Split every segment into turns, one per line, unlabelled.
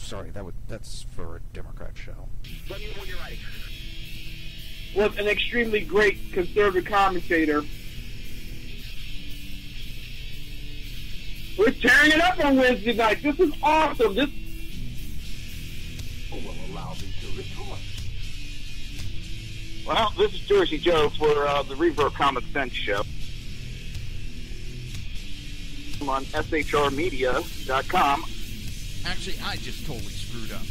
sorry, that's for a Democrat show.
Let me know when you're ready.
Was an extremely great conservative commentator. We're tearing it up on Wednesday night. This is awesome. This
will allow me to retort.
Well, this is Jersey Joe for the Reaver of Common Sense show. I'm on shrmedia.com.
Actually, I just totally screwed up.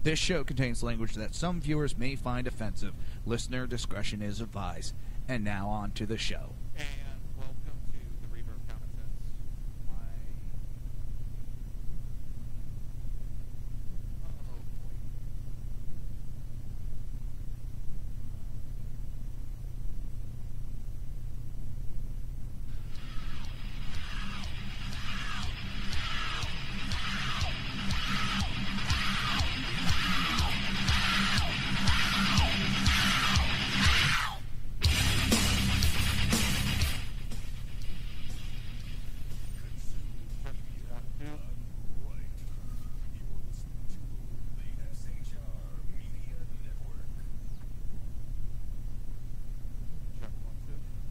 This show contains language that some viewers may find offensive. Listener discretion is advised. And now on to the show.
And welcome to the Reaver of Common Sense.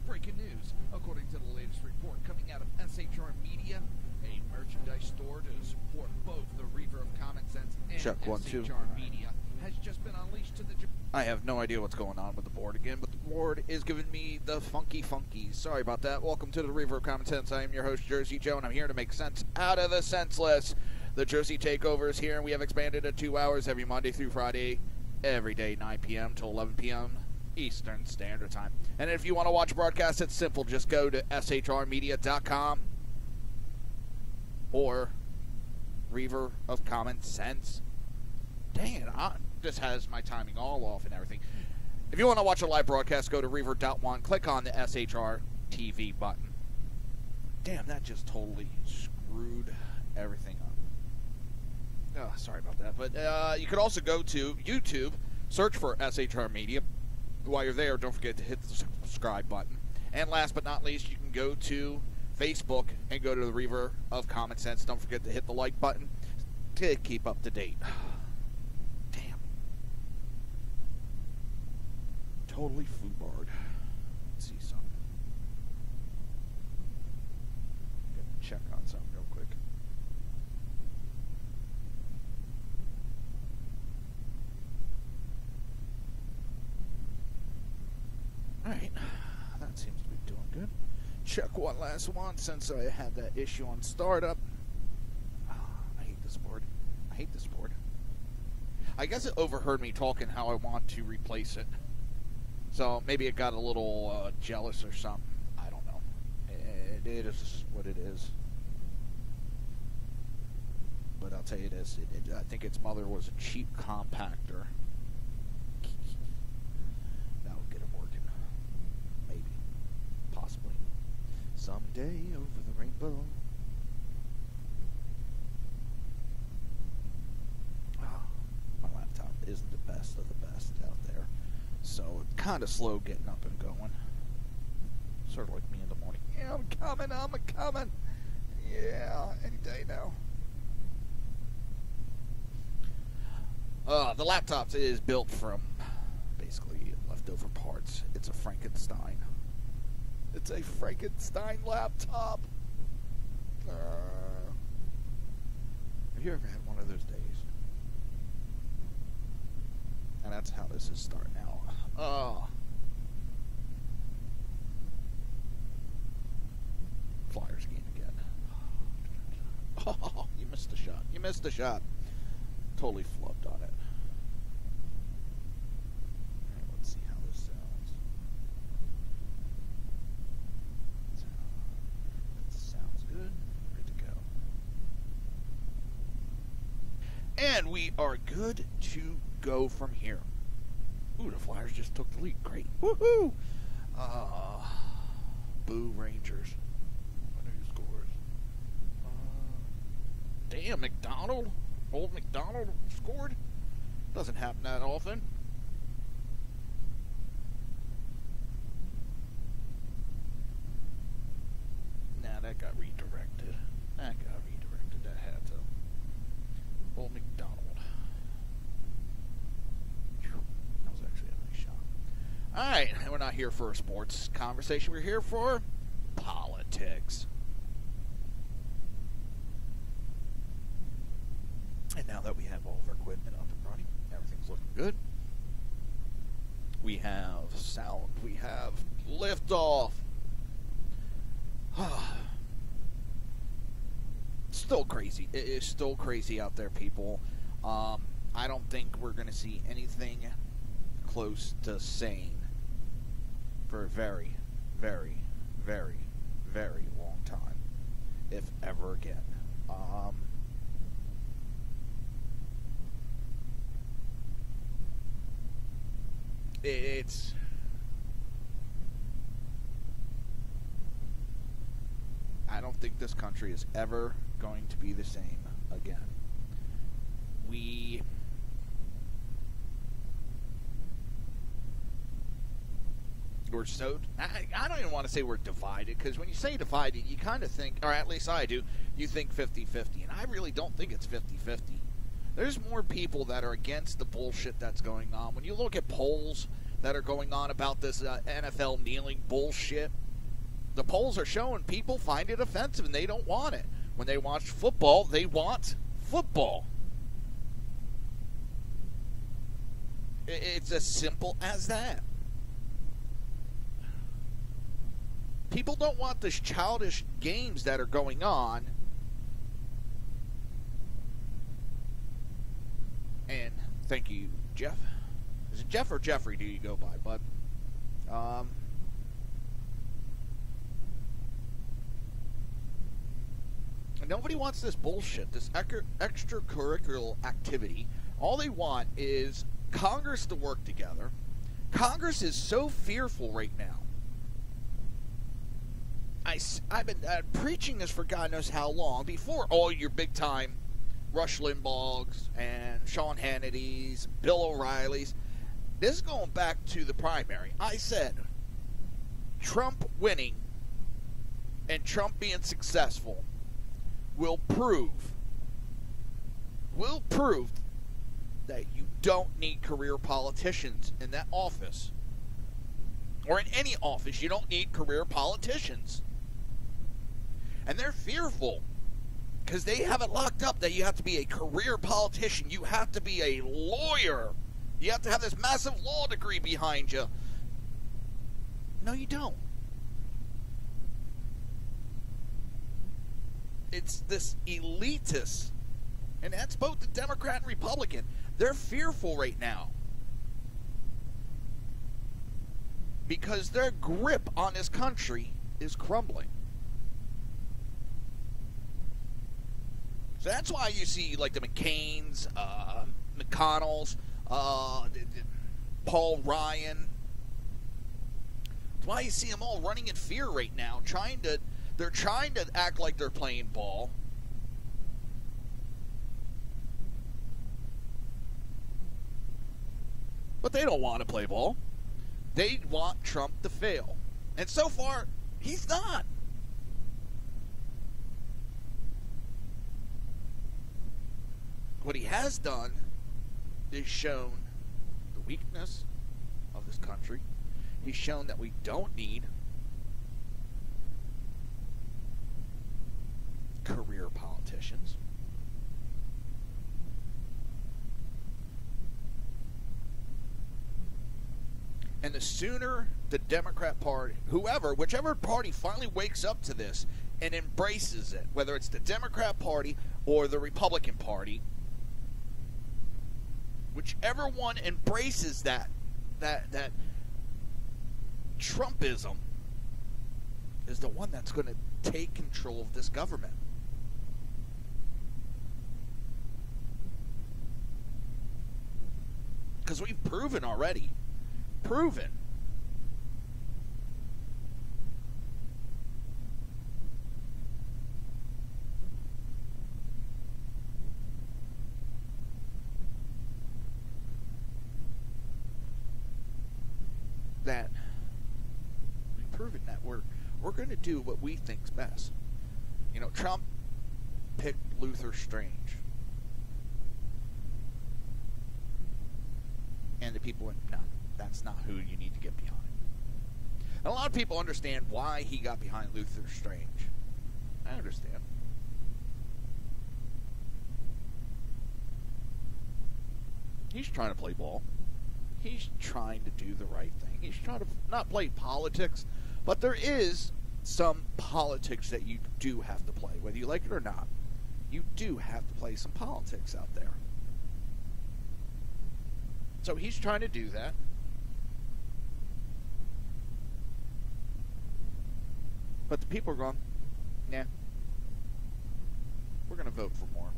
Breaking news. According to the latest report coming out of SHR Media, a merchandise store to support both the Reaver of Common Sense and
Check, 1, 2.
SHR Media has just been unleashed to the...
I have no idea what's going on with the board again, but the board is giving me the funky. Sorry about that. Welcome to the Reaver of Common Sense. I am your host, Jersey Joe, and I'm here to make sense out of the senseless. The Jersey Takeover is here, and we have expanded to 2 hours every Monday through Friday, every day, 9 p.m. to 11 p.m. Eastern Standard Time. And if you want to watch a broadcast, it's simple. Just go to shrmedia.com or Reaver of Common Sense. Dang it, this has my timing all off and everything. If you want to watch a live broadcast, go to Reaver.1, click on the SHR TV button. Damn, that just totally screwed everything up. Oh, sorry about that. But you could also go to YouTube, search for SHR Media. While you're there, don't forget to hit the subscribe button. And last but not least, you can go to Facebook and go to the Reaver of Common Sense. Don't forget to hit the like button to keep up to date. Damn. Totally foobarred. Let's see something. Check on something real quick. Alright, that seems to be doing good. Check one last one since I had that issue on startup. Oh, I hate this board. I hate this board. I guess it overheard me talking how I want to replace it. So maybe it got a little jealous or something. I don't know. It is what it is. But I'll tell you this. I think its mother was a cheap compactor. That'll get it working. Maybe. Possibly. Someday over the rainbow. My laptop isn't the best of the best out there. So it's kind of slow getting up and going. Sort of like me in the morning. Yeah, I'm coming. Yeah, any day now. The laptop is built from basically leftover parts. It's a Frankenstein. It's a Frankenstein laptop. Have you ever had one of those days? And that's how this is starting out. Flyers game again. Oh, you missed the shot. You missed the shot. Totally flubbed on it. Alright, let's see how this sounds. That sounds good. Ready to go. And we are good to go from here. Ooh, the Flyers just took the lead. Great. Woohoo! Boo Rangers. What are your scores? Damn, McDonald? Old McDonald scored? Doesn't happen that often. Nah, that got redirected. That had to. Old McDonald. That was actually a nice shot. Alright, we're not here for a sports conversation. We're here for politics. And now that we have all of our equipment up and running, everything's looking good. We have sound. We have liftoff. Still crazy. It is still crazy out there, people. I don't think we're going to see anything close to sane for a very, very, very, very long time, if ever again. It's I don't think this country is ever going to be the same again. We're so I don't even want to say we're divided, because when you say divided, you kind of think, or at least I do, you think 50-50, and I really don't think it's 50-50. There's more people that are against the bullshit that's going on. When you look at polls that are going on about this NFL kneeling bullshit, the polls are showing people find it offensive and they don't want it. When they watch football, they want football. It's as simple as that. People don't want these childish games that are going on. And thank you, Jeff. Is it Jeff or Jeffrey do you go by, bud? Nobody wants this bullshit, this extracurricular activity. All they want is Congress to work together. Congress is so fearful right now. I've been preaching this for God knows how long, before all your big-time Rush Limbaugh's and Sean Hannity's, Bill O'Reilly's. This is going back to the primary. I said Trump winning and Trump being successful will prove that you don't need career politicians in that office. Or in any office, you don't need career politicians. And they're fearful, because they have it locked up that you have to be a career politician. You have to be a lawyer. You have to have this massive law degree behind you. No, you don't. It's this elitist, and that's both the Democrat and Republican. They're fearful right now because their grip on this country is crumbling. So that's why you see, like, the McCains, McConnells, Paul Ryan. That's why you see them all running in fear right now, they're trying to act like they're playing ball. But they don't want to play ball. They want Trump to fail. And so far, he's not. What he has done is shown the weakness of this country. He's shown that we don't need career politicians. And the sooner the Democrat Party, whichever party finally wakes up to this and embraces it, whether it's the Democrat Party or the Republican Party, whichever one embraces that Trumpism is the one that's going to take control of this government. Because we've proven already. That we've proven that we're going to do what we think's best. You know, Trump picked Luther Strange. And the people went, no, that's not who you need to get behind. And a lot of people understand why he got behind Luther Strange. I understand. He's trying to play ball. He's trying to do the right thing. He's trying to not play politics, but there is some politics that you do have to play, whether you like it or not. You do have to play some politics out there. So he's trying to do that. But the people are going, nah, we're going to vote for more.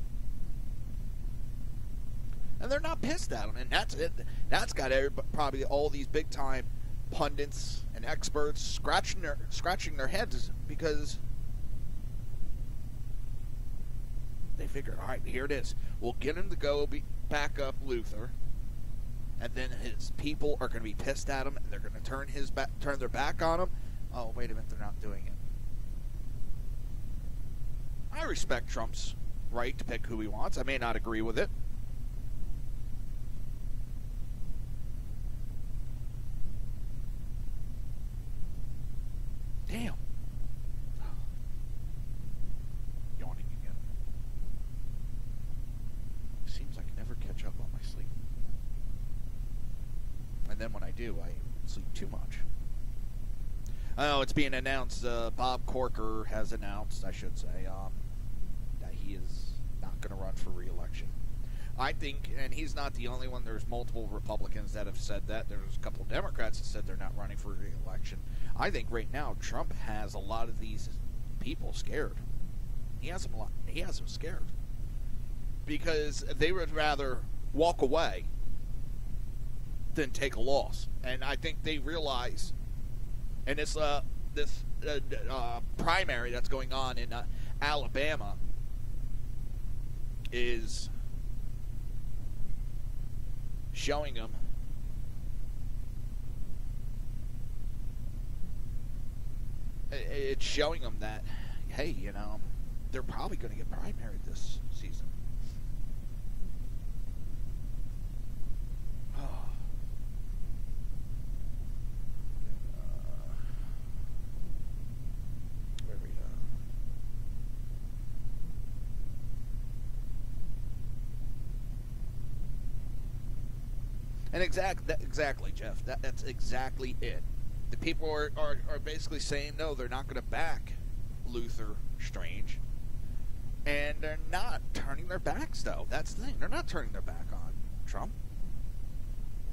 And they're not pissed at him, and that's it. That's got probably all these big-time pundits and experts scratching their heads, because they figure, all right, here it is. We'll get him to go back up Luther, and then his people are going to be pissed at him, and they're going to turn their back on him. Oh, wait a minute, they're not doing it. I respect Trump's right to pick who he wants. I may not agree with it. Damn. Yawning again. Seems like I never catch up on my sleep. And then when I do, I sleep too much. Oh, it's being announced. Bob Corker has announced, I should say, that he is not going to run for re-election. I think, and he's not the only one, there's multiple Republicans that have said that. There's a couple of Democrats that said they're not running for re-election. I think right now Trump has a lot of these people scared. He has them scared. Because they would rather walk away than take a loss. And I think they realize, and this primary that's going on in Alabama is showing them that, hey, you know, they're probably going to get primaried this season. And exactly, Jeff. That's exactly it. The people are basically saying, no, they're not going to back Luther Strange. And they're not turning their backs, though. That's the thing. They're not turning their back on Trump.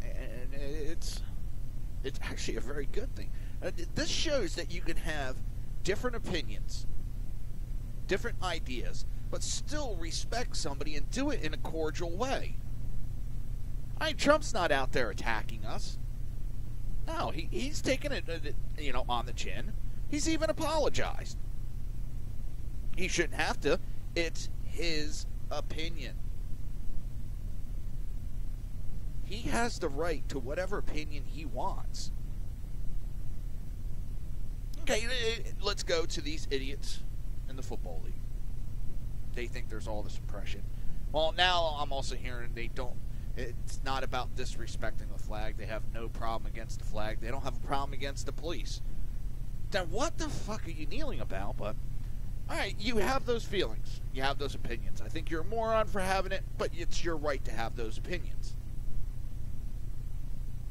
And it's actually a very good thing. This shows that you can have different opinions, different ideas, but still respect somebody and do it in a cordial way. Trump's not out there attacking us. No, he's taken it, on the chin. He's even apologized. He shouldn't have to. It's his opinion. He has the right to whatever opinion he wants. Okay, let's go to these idiots in the Football League. They think there's all this oppression. Well, now I'm also hearing it's not about disrespecting the flag. They have no problem against the flag. They don't have a problem against the police. Then what the fuck are you kneeling about? But, alright, you have those feelings. You have those opinions. I think you're a moron for having it, but it's your right to have those opinions.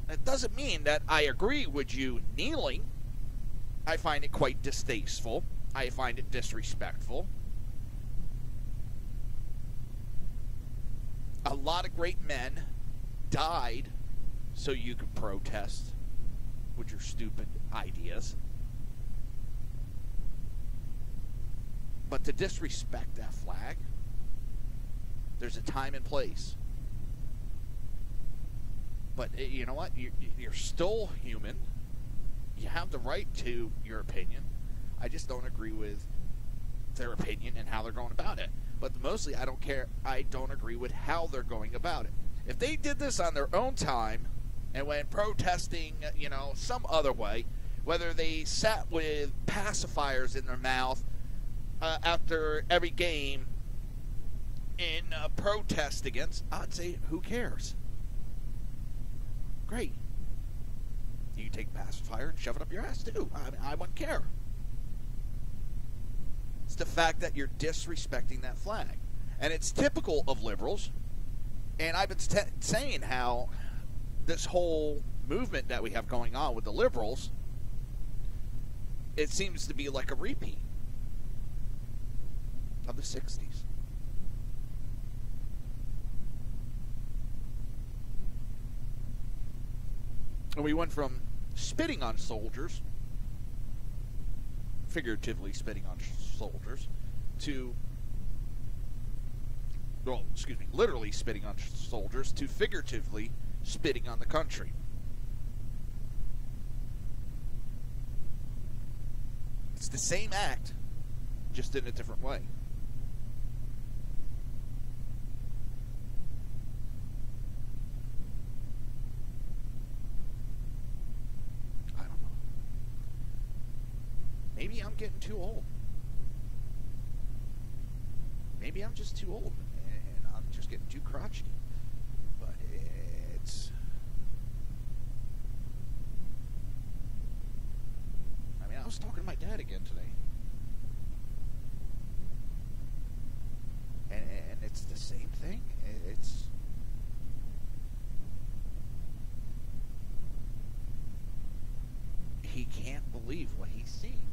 That doesn't mean that I agree with you kneeling. I find it quite distasteful. I find it disrespectful. A lot of great men died so you could protest with your stupid ideas. But to disrespect that flag, there's a time and place. But you know what? You're still human. You have the right to your opinion. I just don't agree with their opinion and how they're going about it. But mostly, I don't care. I don't agree with how they're going about it. If they did this on their own time and went protesting, some other way, whether they sat with pacifiers in their mouth after every game in protest against, I'd say, who cares? Great. You can take a pacifier and shove it up your ass too. I wouldn't care. It's the fact that you're disrespecting that flag. And it's typical of liberals. And I've been saying how this whole movement that we have going on with the liberals, it seems to be like a repeat of the 60s. And we went from spitting on soldiers, figuratively spitting on soldiers, to, well, excuse me, literally spitting on soldiers, to figuratively spitting on the country. It's the same act, just in a different way. I don't know. Maybe I'm getting too old. Maybe I'm just too old, and I'm just getting too crotchety. But it's... I mean, I was talking to my dad again today. And it's the same thing. It's... He can't believe what he's seeing.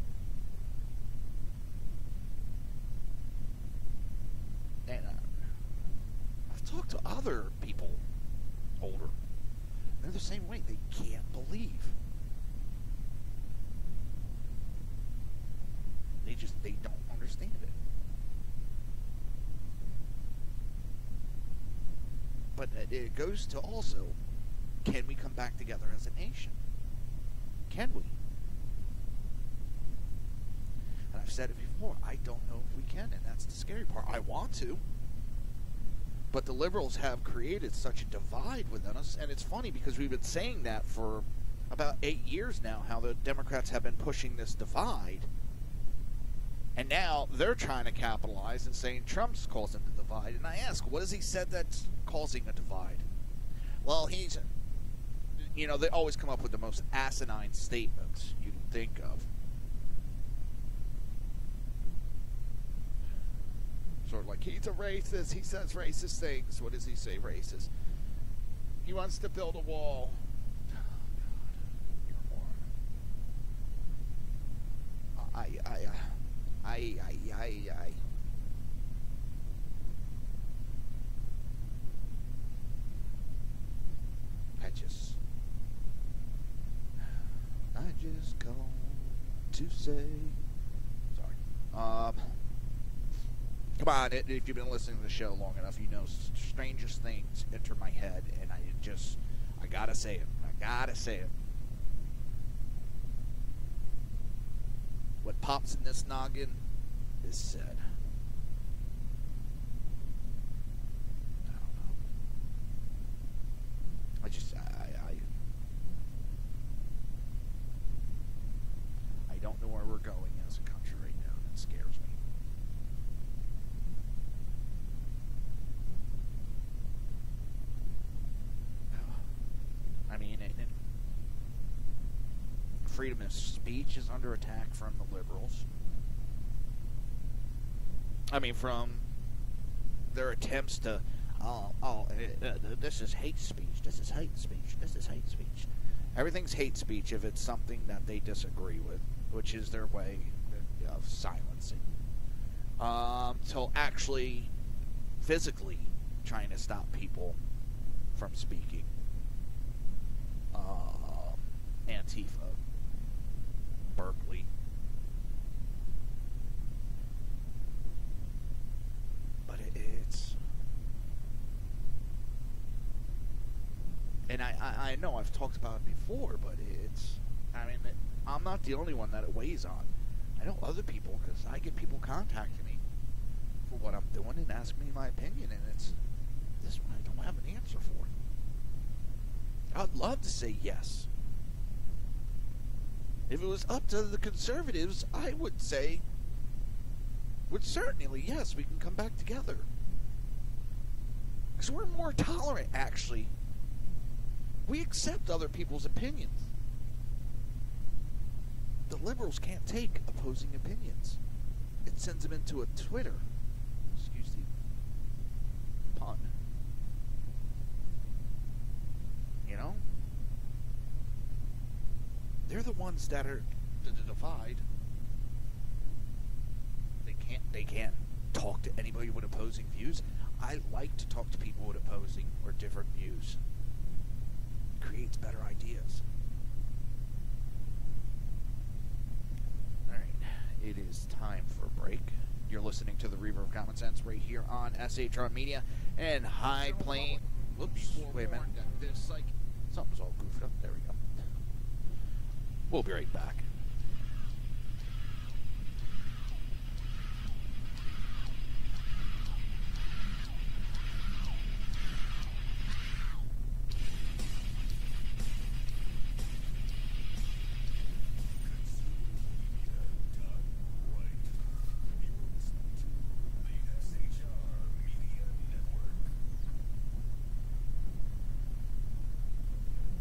And I've talked to other people older. They're the same way. They can't believe. They don't understand it. But it goes to also, can we come back together as a nation? Can we? And I've said it before, I don't know if we can, and that's the scary part. I want to. But the liberals have created such a divide within us, and it's funny because we've been saying that for about 8 years now, how the Democrats have been pushing this divide. And now they're trying to capitalize and saying Trump's causing the divide. And I ask, what has he said that's causing a divide? Well, he's... You know, they always come up with the most asinine statements you can think of. Sort of like, he's a racist, he says racist things. What does he say racist? He wants to build a wall. Oh, God. You're more. I just called to say, sorry. Come on, if you've been listening to the show long enough, you know strangest things enter my head, and I gotta say it. I gotta say it. What pops in this noggin is said. I don't know. I don't know where we're going as a country right now. That scares me. I mean, freedom of speech is under attack from the liberals. I mean, from their attempts to, this is hate speech, this is hate speech, this is hate speech. Everything's hate speech if it's something that they disagree with, which is their way of silencing. Till actually physically trying to stop people from speaking. Antifa, Berkeley. But it's... And I know I've talked about it before, but it's... I mean, I'm not the only one that it weighs on. I know other people, because I get people contacting me for what I'm doing and asking me my opinion, and it's... This one I don't have an answer for. I'd love to say yes. If it was up to the conservatives, I would say, certainly, yes, we can come back together. Because we're more tolerant, actually, We accept other people's opinions. The liberals can't take opposing opinions. It sends them into a Twitter. Excuse the pun. You know? They're the ones that are the divide. They can't talk to anybody with opposing views. I like to talk to people with opposing or different views. It creates better ideas. Alright, it is time for a break. You're listening to the Reaver of Common Sense right here on SHR Media and High Plain. Whoops, wait a minute. Something's all goofed up. There we go. We'll be right back.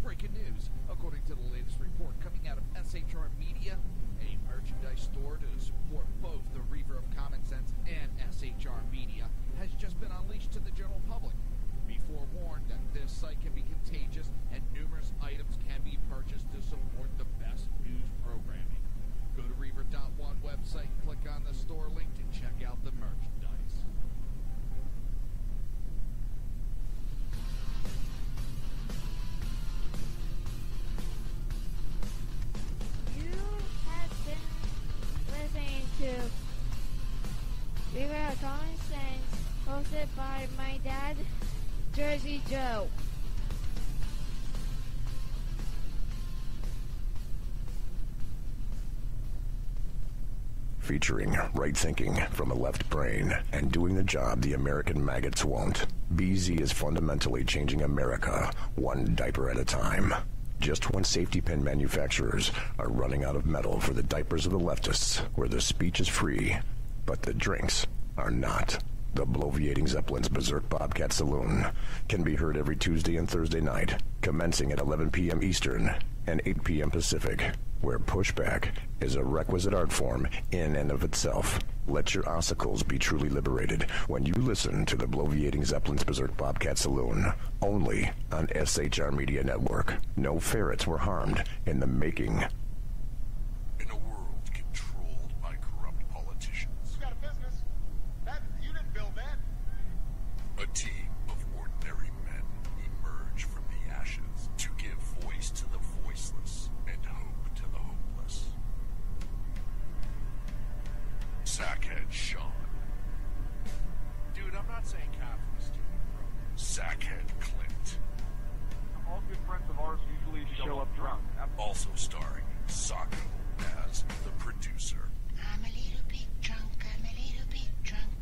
Breaking news. According to the latest report coming out of SHR Media, a merchandise store to support both the Reaver of Common Sense and SHR Media has just been unleashed to the general public. Be forewarned that this site can be contagious and numerous items can be purchased to support the best news programming. Go to Reaver.one website, click on the store link to check out the merchandise.
You have been listening to Reaver of Common Sense, hosted by my dad, Jersey Joe.
Featuring right thinking from a left brain and doing the job the American maggots won't. BZ is fundamentally changing America one diaper at a time. Just when safety pin manufacturers are running out of metal for the diapers of the leftists, where the speech is free, but the drinks are not. The Bloviating Zeppelin's Berserk Bobcat Saloon can be heard every Tuesday and Thursday night, commencing at 11 p.m. Eastern and 8 p.m. Pacific, where pushback is a requisite art form in and of itself. Let your ossicles be truly liberated when you listen to the Bloviating Zeppelin's Berserk Bobcat Saloon, only on SHR Media Network. No ferrets were harmed in the making. In a world controlled by corrupt politicians,
You got a business. You didn't build that.
a team of ordinary men emerge from the ashes to give voice to the voiceless and hope to the hopeless. Sackhead Sean.
Dude, I'm not saying cop from a stupid bro.
Sackhead Clint.
All good friends of ours usually show up drunk.
Also starring Sacco as the producer.
I'm a little bit drunk,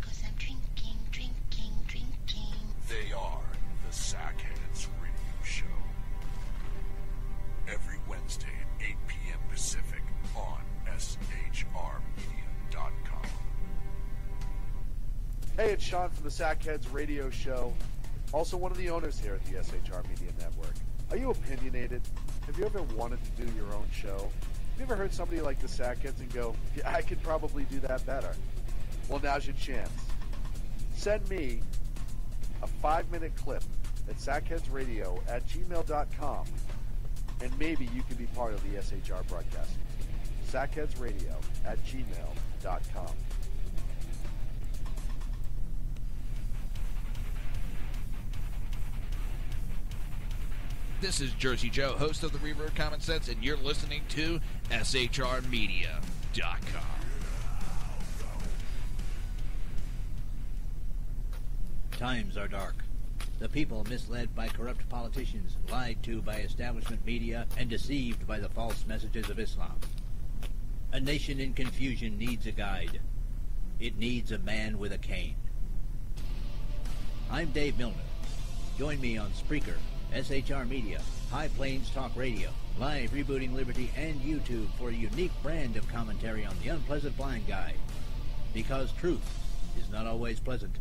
'cause I'm drinking.
They are the Sackheads Radio Show. Every Wednesday at 8 p.m. Pacific on SHRmedia.com.
Hey, it's Sean from the Sackheads Radio Show, also one of the owners here at the SHR Media Network. Are you opinionated? Have you ever wanted to do your own show? Have you ever heard somebody like the Sackheads and go, yeah, I could probably do that better? Well, now's your chance. Send me a 5-minute clip at sackheadsradio@gmail.com, and maybe you can be part of the SHR broadcast. sackheadsradio@gmail.com.
This is Jersey Joe, host of the Reaver of Common Sense, and you're listening to SHRmedia.com.
Times are dark. The people misled by corrupt politicians, lied to by establishment media, and deceived by the false messages of Islam. A nation in confusion needs a guide. It needs a man with a cane. I'm Dave Milner. Join me on Spreaker, SHR Media, High Plains Talk Radio, Live Rebooting Liberty, and YouTube for a unique brand of commentary on the unpleasant blind guy. Because truth is not always pleasant.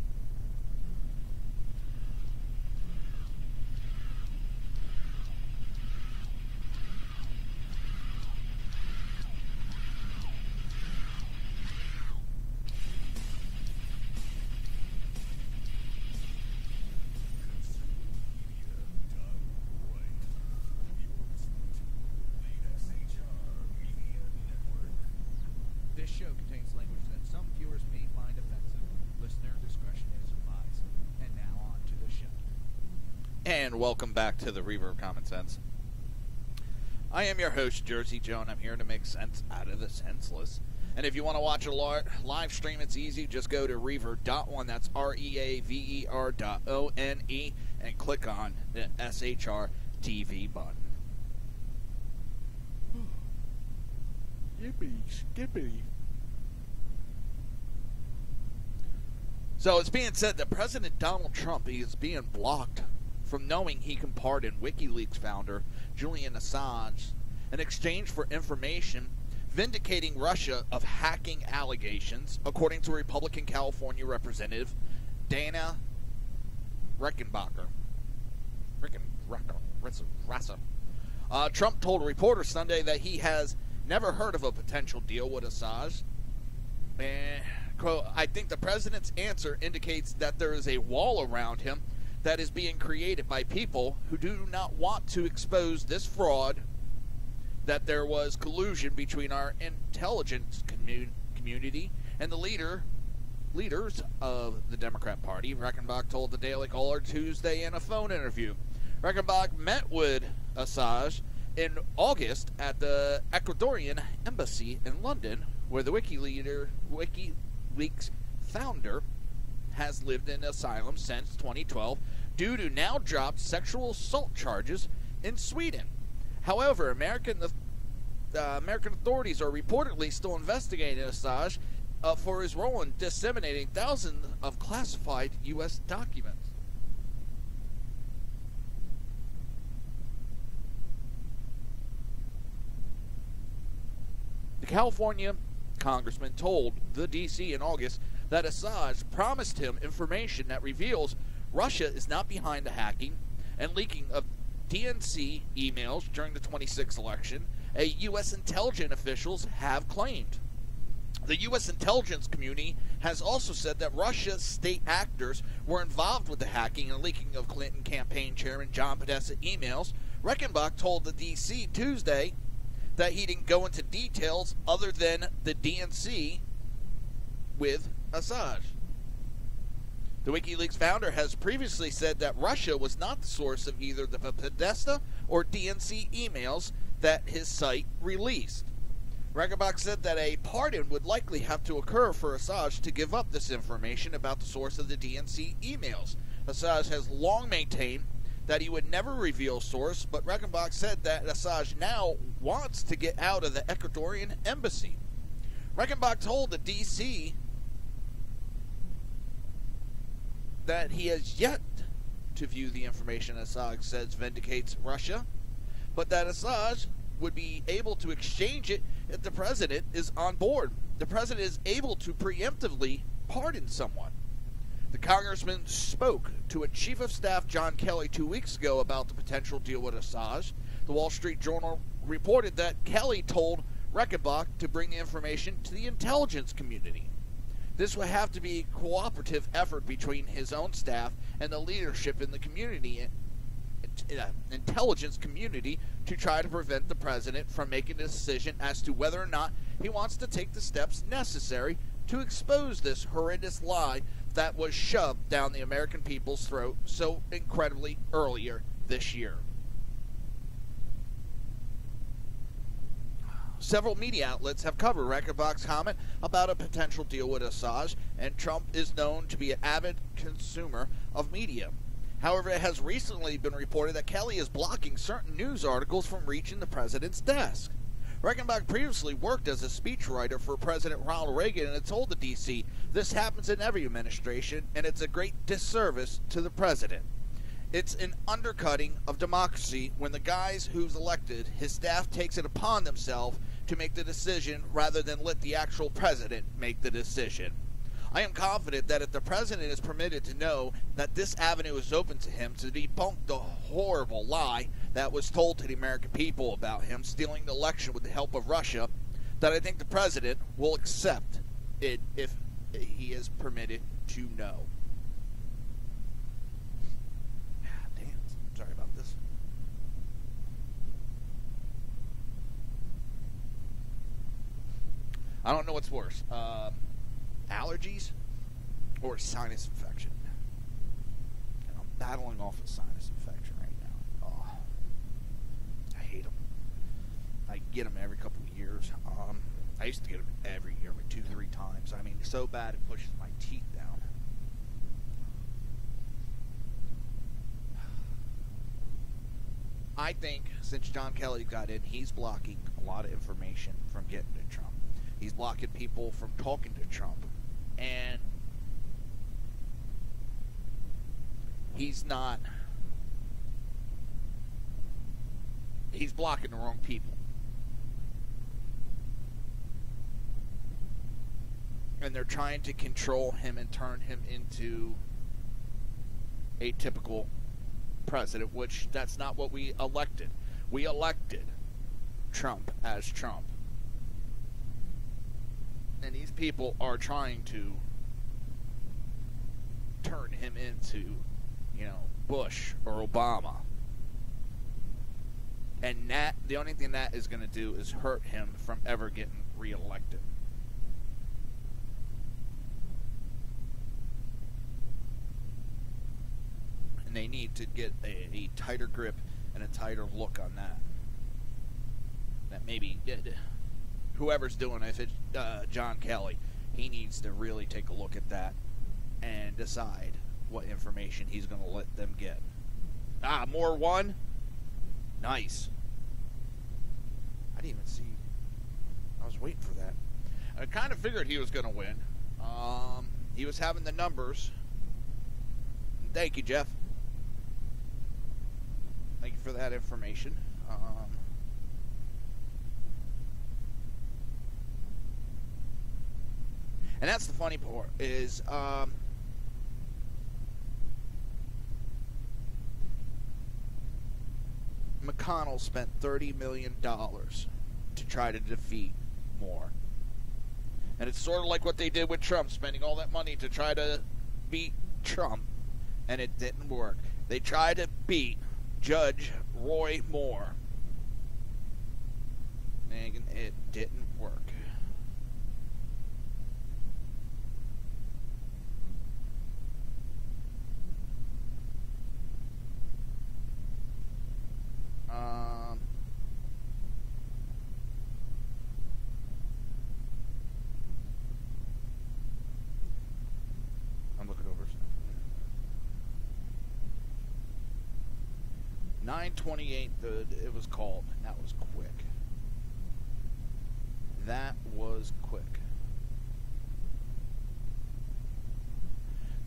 show contains language that some viewers may find offensive. Listener discretion is advised. And now on to the show.
And welcome back to the Reaver of Common Sense. I am your host, Jersey Joe, and I'm here to make sense out of the senseless. And if you want to watch a live stream, it's easy. Just go to reaver.one, that's REAVER.ONE, and click on the SHR TV button.
Yippee, skippity.
So it's being said that President Donald Trump is being blocked from knowing he can pardon WikiLeaks founder Julian Assange in exchange for information vindicating Russia of hacking allegations, according to Republican California Representative Dana Reckenbacher. Trump told reporters Sunday that he has never heard of a potential deal with Assange. And, quote, I think the president's answer indicates that there is a wall around him that is being created by people who do not want to expose this fraud, that there was collusion between our intelligence community and the leaders of the Democrat Party, Reckenbach told the Daily Caller Tuesday in a phone interview. Reckenbach met with Assange in August at the Ecuadorian embassy in London, where the WikiLeaks founder has lived in asylum since 2012 due to now dropped sexual assault charges in Sweden. However, American authorities are reportedly still investigating Assange for his role in disseminating thousands of classified U.S. documents. The California congressman told the D.C. in August that Assange promised him information that reveals Russia is not behind the hacking and leaking of DNC emails during the 26th election, a U.S. intelligence officials have claimed. The U.S. intelligence community has also said that Russia's state actors were involved with the hacking and leaking of Clinton campaign chairman John Podesta emails. Reckenbach told the D.C. Tuesday that he didn't go into details other than the DNC with Assange. The WikiLeaks founder has previously said that Russia was not the source of either the Podesta or DNC emails that his site released. Reckenbach said that a pardon would likely have to occur for Assange to give up this information about the source of the DNC emails. Assange has long maintained that he would never reveal source, but Reckenbach said that Assange now wants to get out of the Ecuadorian embassy. Reckenbach told the D.C. that he has yet to view the information Assange says vindicates Russia, but that Assange would be able to exchange it if the president is on board. The president is able to preemptively pardon someone. The congressman spoke to a chief of staff, John Kelly, 2 weeks ago about the potential deal with Assange. The Wall Street Journal reported that Kelly told Reckenbach to bring the information to the intelligence community. This would have to be a cooperative effort between his own staff and the leadership in the community, intelligence community, to try to prevent the president from making a decision as to whether or not he wants to take the steps necessary to expose this horrendous lie that was shoved down the American people's throat so incredibly earlier this year. Several media outlets have covered Reckenbach's comment about a potential deal with Assange, and Trump is known to be an avid consumer of media. However, it has recently been reported that Kelly is blocking certain news articles from reaching the president's desk. Reckenbach previously worked as a speechwriter for President Ronald Reagan and had told the D.C., this happens in every administration, and it's a great disservice to the president. It's an undercutting of democracy when the guys who's elected, his staff takes it upon themselves to make the decision rather than let the actual president make the decision. I am confident that if the president is permitted to know that this avenue is open to him to debunk the horrible lie that was told to the American people about him stealing the election with the help of Russia, that I think the president will accept it if he is permitted to know. Damn, sorry about this. I don't know what's worse, allergies or sinus infection. And I'm battling off a sinus infection right now. Oh, I hate them. I get them every couple of years. I used to get them every year, like 2-3 times. I mean, so bad it pushes my teeth down. I think since John Kelly got in, he's blocking a lot of information from getting to Trump. He's blocking people from talking to Trump. And he's blocking the wrong people. And they're trying to control him and turn him into a typical president, which that's not what we elected. We elected Trump as Trump. And these people are trying to turn him into, Bush or Obama. And that, the only thing that is going to do is hurt him from ever getting reelected. And they need to get a tighter grip and a tighter look on that. That maybe whoever's doing it, if it's John Kelly, he needs to really take a look at that and decide what information he's going to let them get. More one? Nice. I didn't even see. I was waiting for that. I kind of figured he was going to win. He was having the numbers. Thank you, Jeff. Thank you for that information. And that's the funny part is McConnell spent $30 million to try to defeat Moore. And it's sort of like what they did with Trump, spending all that money to try to beat Trump, and it didn't work. They tried to beat Judge Roy Moore, and it didn't work. I'm looking over. 9:28. It was called. That was quick. That was quick.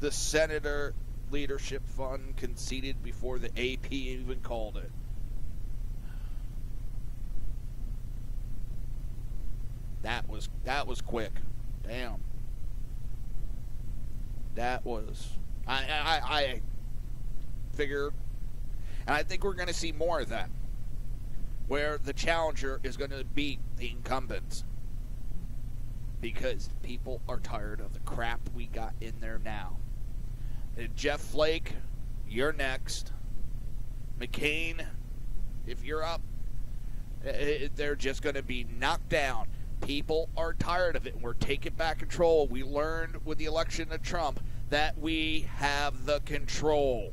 The Senator Leadership Fund conceded before the AP even called it. That was quick. Damn. That was. I figure, and I think we're going to see more of that, where the challenger is going to beat the incumbents, because people are tired of the crap we got in there now. Jeff Flake, you're next. McCain, if you're up, they're just going to be knocked down. People are tired of it, and we're taking back control. We learned with the election of Trump that we have the control.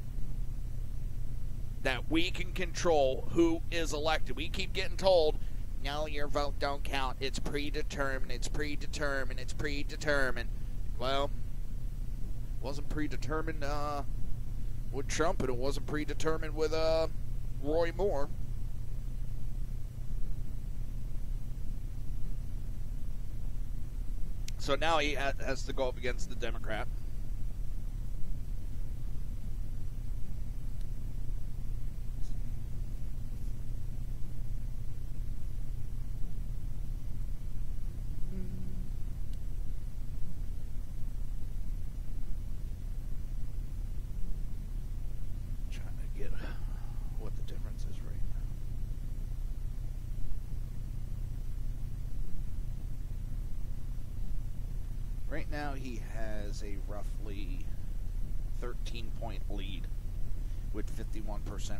That we can control who is elected. We keep getting told, no, your vote don't count. It's predetermined, it's predetermined, it's predetermined. Well, it wasn't predetermined with Trump, and it wasn't predetermined with Roy Moore. So now he has to go up against the Democrat. Trying to get what the difference is right now. Right now he has a roughly 13-point lead with 51%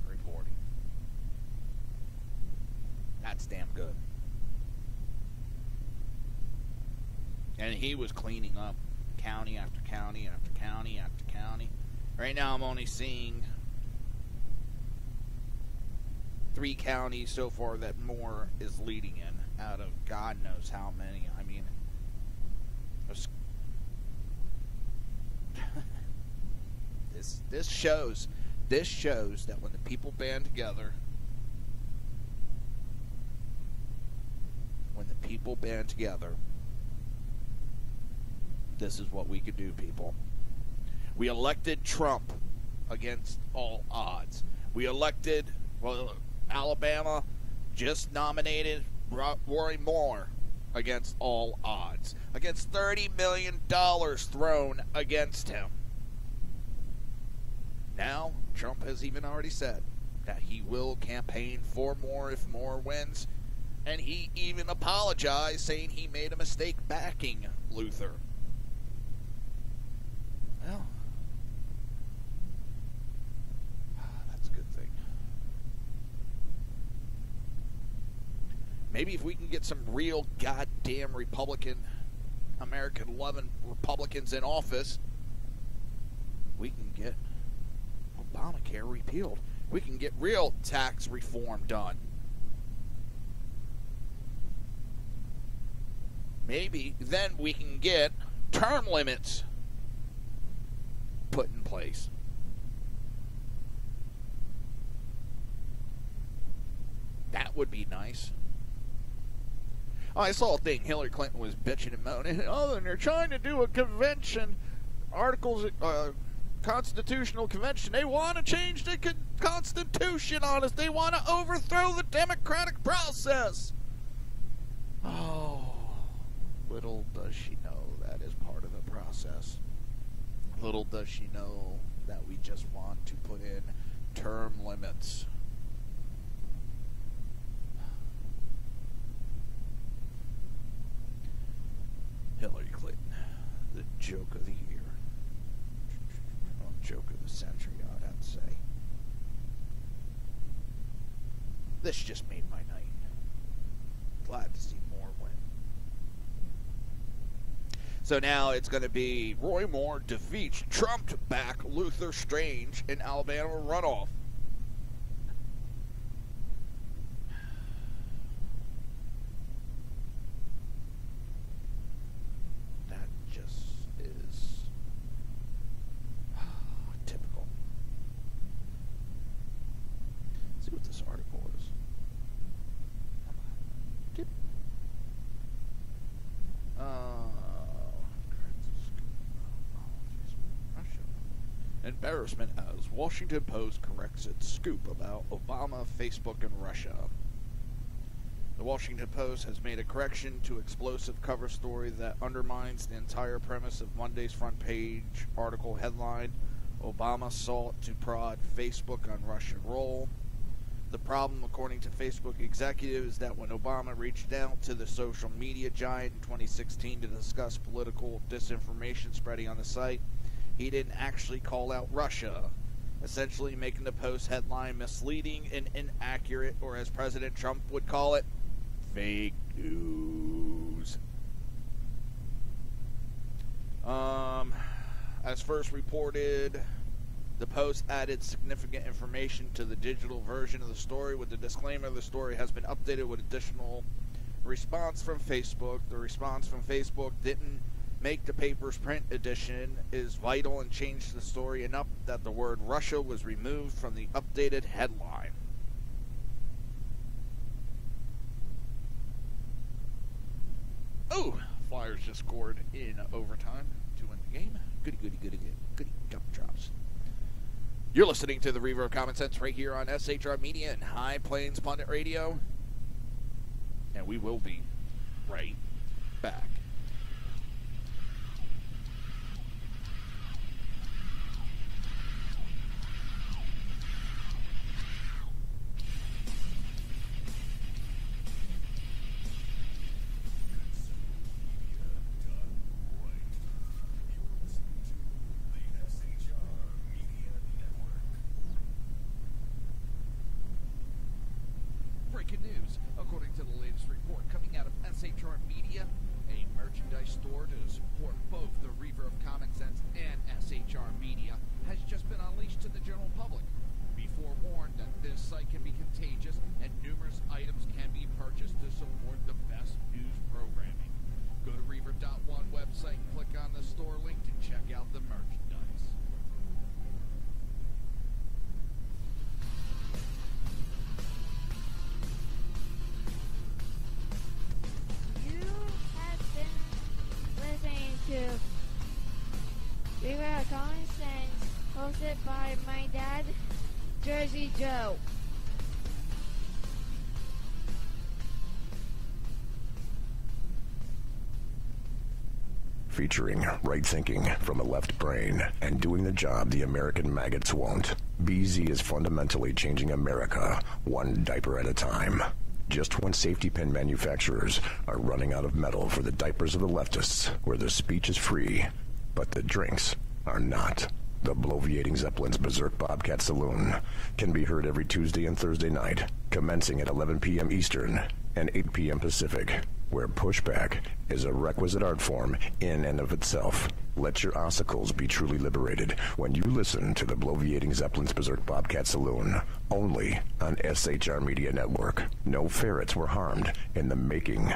reporting. That's damn good. And he was cleaning up county after county after county after county. Right now I'm only seeing 3 counties so far that Moore is leading in out of God knows how many. I mean, this shows that when the people band together, this is what we could do, people. We elected Trump against all odds. We elected, Alabama just nominated Roy Moore against all odds. Against $30 million thrown against him. Now, Trump has even already said that he will campaign for Moore if Moore wins. And he even apologized, saying he made a mistake backing Luther. Well, that's a good thing. Maybe if we can get some real goddamn American-loving Republicans in office, we can get Obamacare repealed. We can get real tax reform done. Maybe then we can get term limits put in place. That would be nice. Oh, I saw a thing. Hillary Clinton was bitching and moaning. Oh, and they're trying to do a convention, constitutional convention. They want to change the Constitution on us. They want to overthrow the democratic process. Oh, little does she know that is part of the process. Little does she know that we just want to put in term limits. Hillary Clinton, the joke of the year. Well, joke of the century, I'd have to say. This just made my night. Glad to see more win. So now it's going to be Roy Moore defeats Trump-back Luther Strange in Alabama runoff. That just is typical. Let's see what this article is. Embarrassment as Washington Post corrects its scoop about Obama, Facebook, and Russia. The Washington Post has made a correction to explosive cover story that undermines the entire premise of Monday's front page article headline, Obama sought to prod Facebook on Russian role. The problem, according to Facebook executives, is that when Obama reached out to the social media giant in 2016 to discuss political disinformation spreading on the site, he didn't actually call out Russia, essentially making the Post headline misleading and inaccurate, or as President Trump would call it, fake news. As first reported, the Post added significant information to the digital version of the story with the disclaimer the story has been updated with additional response from Facebook. The response from Facebook didn't make the paper's print edition is vital and changed the story enough that the word Russia was removed from the updated headline. Oh, Flyers just scored in overtime to win the game. Goody, goody, goody, goody, gumdrops. You're listening to the Reaver of Common Sense right here on SHR Media and High Plains Pundit Radio. And we will be right back.
Breaking news. According to the latest report coming out of SHR Media, a merchandise store to support both the Reaver of Common Sense and SHR Media, has just been unleashed to the general public. Be forewarned that this site can be contagious and numerous items can be purchased to support the best news programming. Go to Reaver.one website and click on the store link to check out the merchandise.
You have been listening to Reaver of Common Sense, hosted by my dad, Jersey Joe.
Featuring right thinking from a left brain and doing the job the American maggots won't. BZ is fundamentally changing America, one diaper at a time. Just when safety pin manufacturers are running out of metal for the diapers of the leftists, where the speech is free, but the drinks are not. The bloviating Zeppelin's Berserk Bobcat Saloon can be heard every Tuesday and Thursday night, commencing at 11 p.m. Eastern and 8 p.m. Pacific, where pushback is a requisite art form in and of itself. Let your ossicles be truly liberated when you listen to the bloviating Zeppelin's Berserk Bobcat Saloon, only on SHR Media Network. No ferrets were harmed in the making.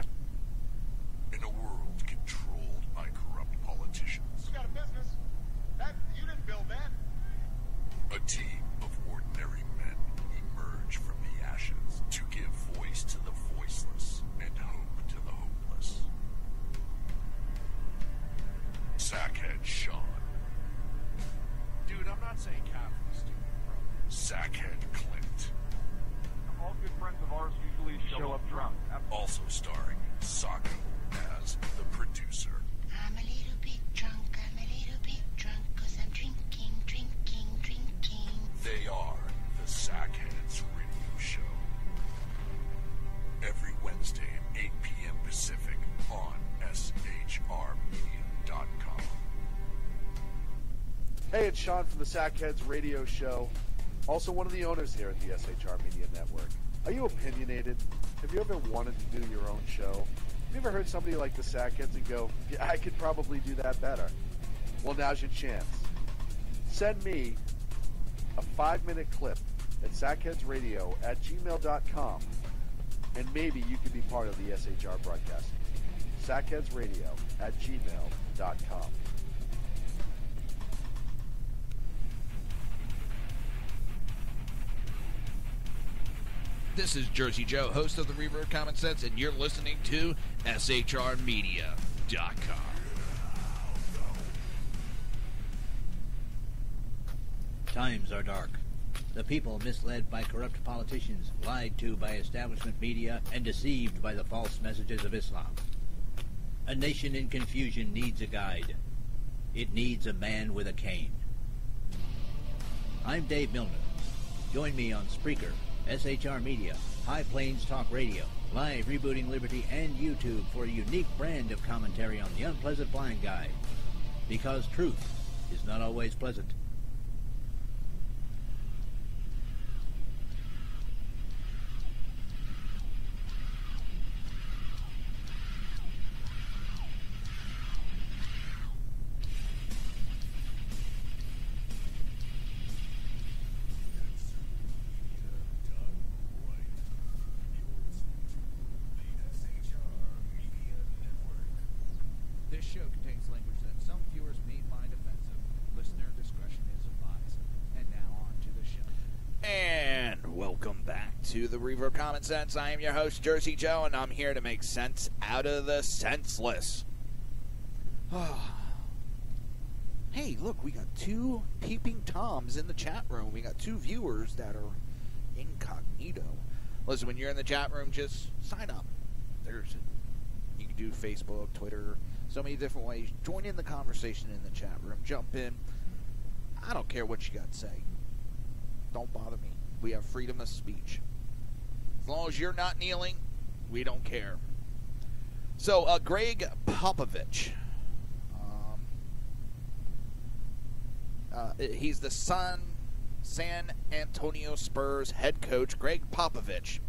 In a world controlled by corrupt politicians,
You got a business. You didn't build that.
a team of ordinary men emerge from the ashes to give voice to the voiceless and hope to the hopeless. Sackhead Sean,
Dude, I'm not saying cop from the stupid pro.
Sackhead Clint,
All good friends of ours usually show up drunk.
also starring Sako as the producer.
I'm a little bit drunk, cause I'm drinking.
They are the Sackheads Radio Show. Every Wednesday at 8 p.m. Pacific on SHRmedia.com.
Hey, it's Sean from the Sackheads Radio Show, also one of the owners here at the SHR Media Network. Are you opinionated? Have you ever wanted to do your own show? Have you ever heard somebody like the Sackheads and go, yeah, I could probably do that better? Well, now's your chance. Send me a 5-minute clip at sackheadsradio@gmail.com, and maybe you could be part of the SHR broadcast. sackheadsradio@gmail.com.
This is Jersey Joe, host of the Reaver of Common Sense, and you're listening to SHRmedia.com.
Times are dark. The people misled by corrupt politicians, lied to by establishment media, and deceived by the false messages of Islam. A nation in confusion needs a guide. It needs a man with a cane. I'm Dave Milner. Join me on Spreaker, SHR Media, High Plains Talk Radio, Live Rebooting Liberty, and YouTube for a unique brand of commentary on the unpleasant blind guy. Because truth is not always pleasant.
This show contains language that some viewers may find offensive. Listener discretion is advised. And now on to the show.
And welcome back to the Reaver of Common Sense. I am your host, Jersey Joe, and I'm here to make sense out of the senseless. Hey, look, we got 2 peeping Toms in the chat room. We got 2 viewers that are incognito. Listen, when you're in the chat room, just sign up. You can do Facebook, Twitter, so many different ways. Join in the conversation in the chat room. Jump in. I don't care what you got to say. Don't bother me. We have freedom of speech. As long as you're not kneeling, we don't care. So, Greg Popovich. He's the San Antonio Spurs head coach, Greg Popovich,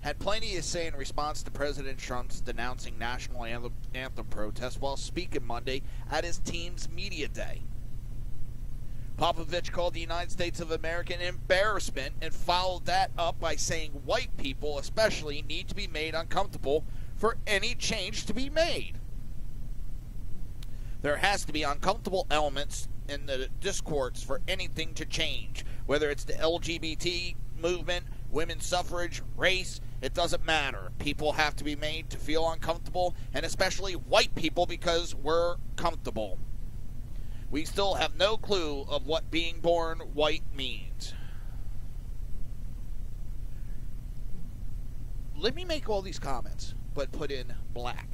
had plenty to say in response to President Trump's denouncing national anthem anthem protest while speaking Monday at his team's media day. Popovich called the United States of America an embarrassment and followed that up by saying white people especially need to be made uncomfortable for any change to be made. There has to be uncomfortable elements in the discourse for anything to change, whether it's the LGBT movement, women's suffrage, race, it doesn't matter. People have to be made to feel uncomfortable, and especially white people, because we're comfortable. We still have no clue of what being born white means. Let me make all these comments, but put in black.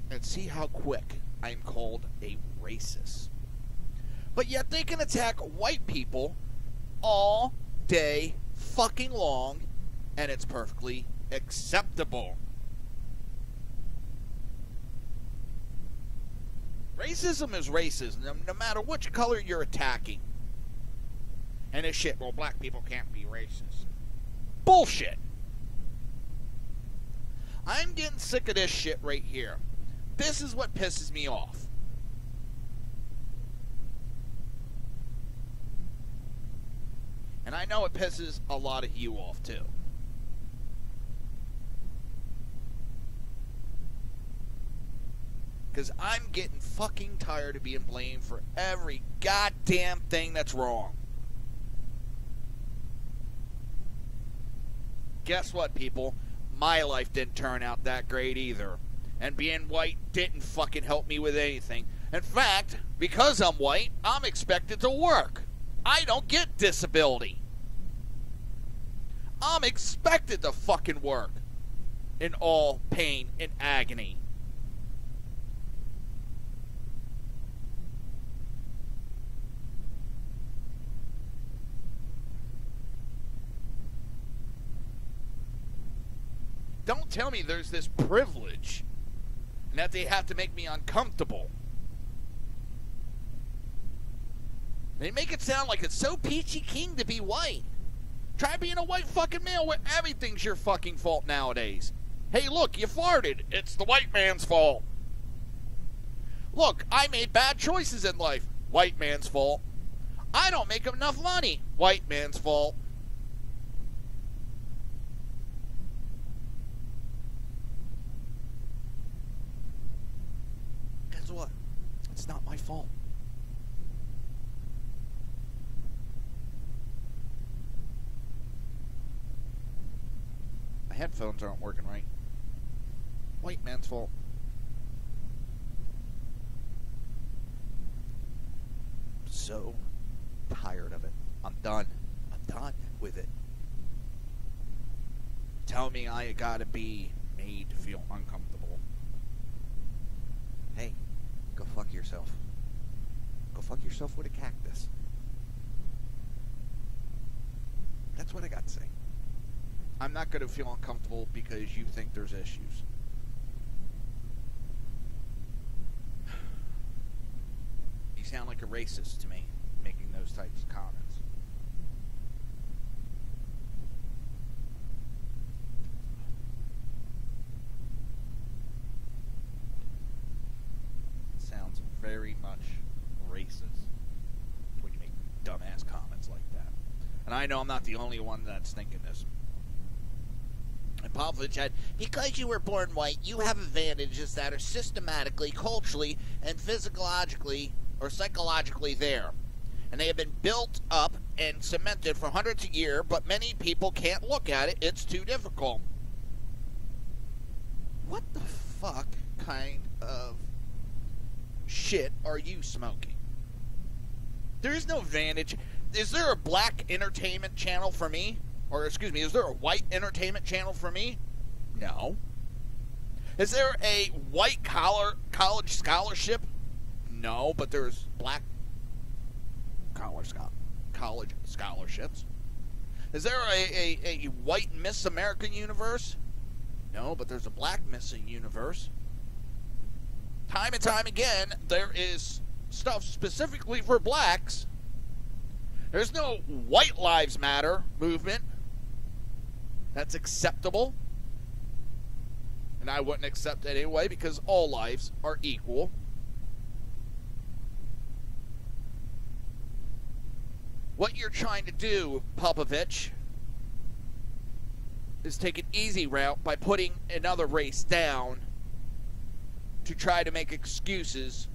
And see how quick I'm called a racist. But yet they can attack white people all day fucking long, and it's perfectly acceptable. Racism is racism, no matter which color you're attacking. And it's shit, well, black people can't be racist. Bullshit. I'm getting sick of this shit right here. This is what pisses me off. And I know it pisses a lot of you off, too. Because I'm getting fucking tired of being blamed for every goddamn thing that's wrong. Guess what, people? My life didn't turn out that great either. And being white didn't fucking help me with anything. In fact, because I'm white, I'm expected to work. I don't get disability. I'm expected to fucking work in all pain and agony. Don't tell me there's this privilege and that they have to make me uncomfortable. They make it sound like it's so peachy keen to be white. Try being a white fucking male where everything's your fucking fault nowadays. Hey, look, you farted. It's the white man's fault. Look, I made bad choices in life. White man's fault. I don't make enough money. White man's fault. Guess what? It's not my fault. Headphones aren't working right. White man's fault. So tired of it. I'm done. I'm done with it. Tell me I gotta be made to feel uncomfortable. Hey, go fuck yourself. Go fuck yourself with a cactus. That's what I got to say. I'm not going to feel uncomfortable because you think there's issues. You sound like a racist to me, making those types of comments. It sounds very much racist when you make dumbass comments like that. And I know I'm not the only one that's thinking this. And Popovich had, because you were born white, you have advantages that are systematically, culturally, and physiologically or psychologically there. And they have been built up and cemented for hundreds of years, but many people can't look at it. It's too difficult. What the fuck kind of shit are you smoking? There is no advantage. Is there a black entertainment channel for me? Or, excuse me, is there a white entertainment channel for me? No. Is there a white college scholarship? No, but there's black college scholarships. Is there a white Miss American universe? No, but there's a black Miss Universe. Time and time again, there is stuff specifically for blacks. There's no White Lives Matter movement that's acceptable. And I wouldn't accept it anyway because all lives are equal. What you're trying to do, Popovich, is take an easy route by putting another race down to try to make excuses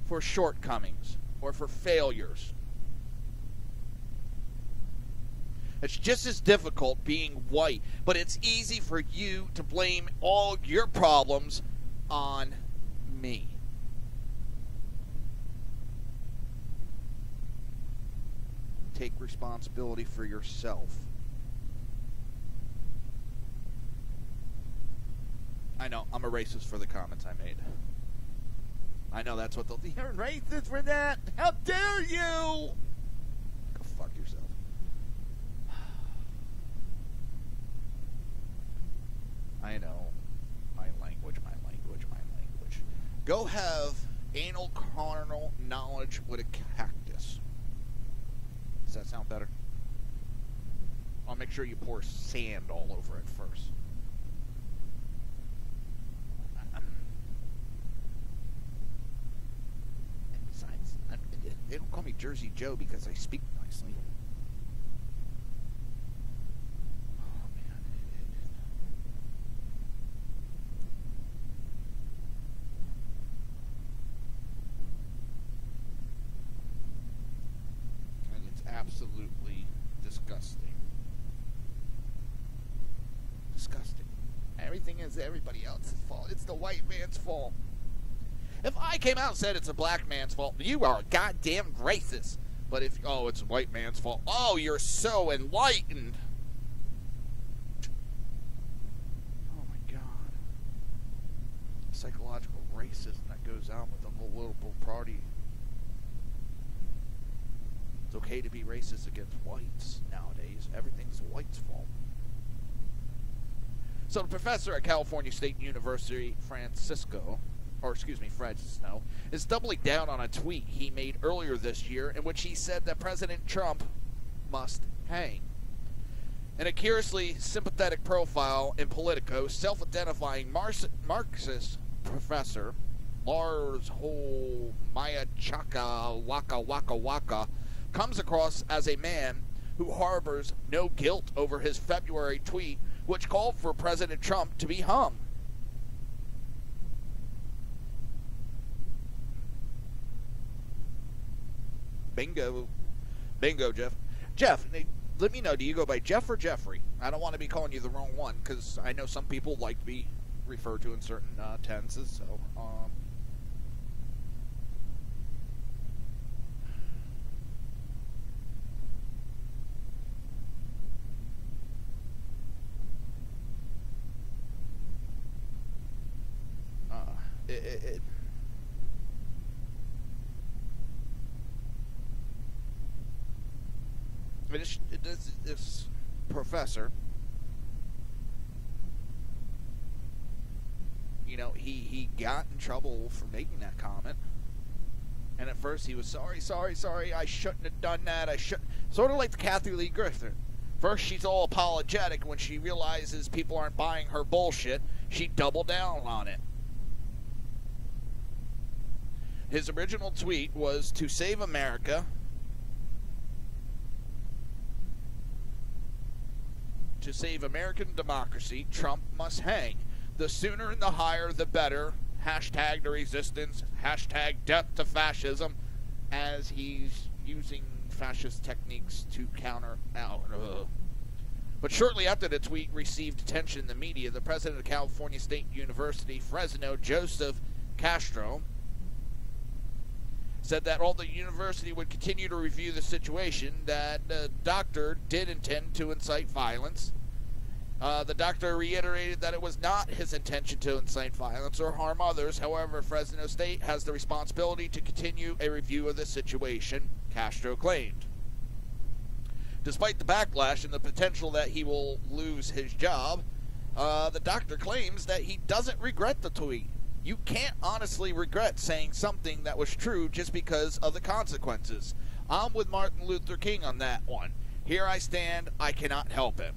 for shortcomings or for failures. It's just as difficult being white, but it's easy for you to blame all your problems on me. Take responsibility for yourself. I know, I'm a racist for the comments I made. I know that's what they'll do. You're racist for that! How dare you! Go fuck yourself. I know. My language. Go have anal carnal knowledge with a cactus. Does that sound better? I'll make sure you pour sand all over it first. And besides, they don't call me Jersey Joe because I speak nicely. Oh, man. And it's absolutely disgusting. Disgusting. Everything is everybody else's fault. It's the white man's fault. If I came out and said it's a black man's fault, you are a goddamn racist. But if, oh, it's a white man's fault. Oh, you're so enlightened. Oh my God. Psychological racism that goes on with the whole liberal party. It's okay to be racist against whites nowadays. Everything's the whites' fault. So the professor at California State University, Fresno, is doubling down on a tweet he made earlier this year in which he said that President Trump must hang. In a curiously sympathetic profile in Politico, self-identifying Marxist professor Lars Mayachaka Waka comes across as a man who harbors no guilt over his February tweet, which called for President Trump to be hung. Bingo. Bingo, Jeff. Jeff, let me know, do you go by Jeff or Jeffrey? I don't want to be calling you the wrong one, because I know some people like to be referred to in certain tenses, so, this professor, you know, he got in trouble for making that comment. And at first he was sorry, I shouldn't have done that, sort of like the Kathy Lee Griffin. First she's all apologetic. When she realizes people aren't buying her bullshit, she doubled down on it. His original tweet was, to save America, to save American democracy, Trump must hang. The sooner and the higher, the better. Hashtag the resistance. Hashtag death to fascism. As he's using fascist techniques to counter out. But shortly after the tweet received attention in the media, the president of California State University, Fresno, Joseph Castro, said that although the university would continue to review the situation, that the doctor did intend to incite violence. The doctor reiterated that it was not his intention to incite violence or harm others. However, Fresno State has the responsibility to continue a review of the situation, Castro claimed. Despite the backlash and the potential that he will lose his job, the doctor claims that he doesn't regret the tweet. You can't honestly regret saying something that was true just because of the consequences. I'm with Martin Luther King on that one. Here I stand, I cannot help it.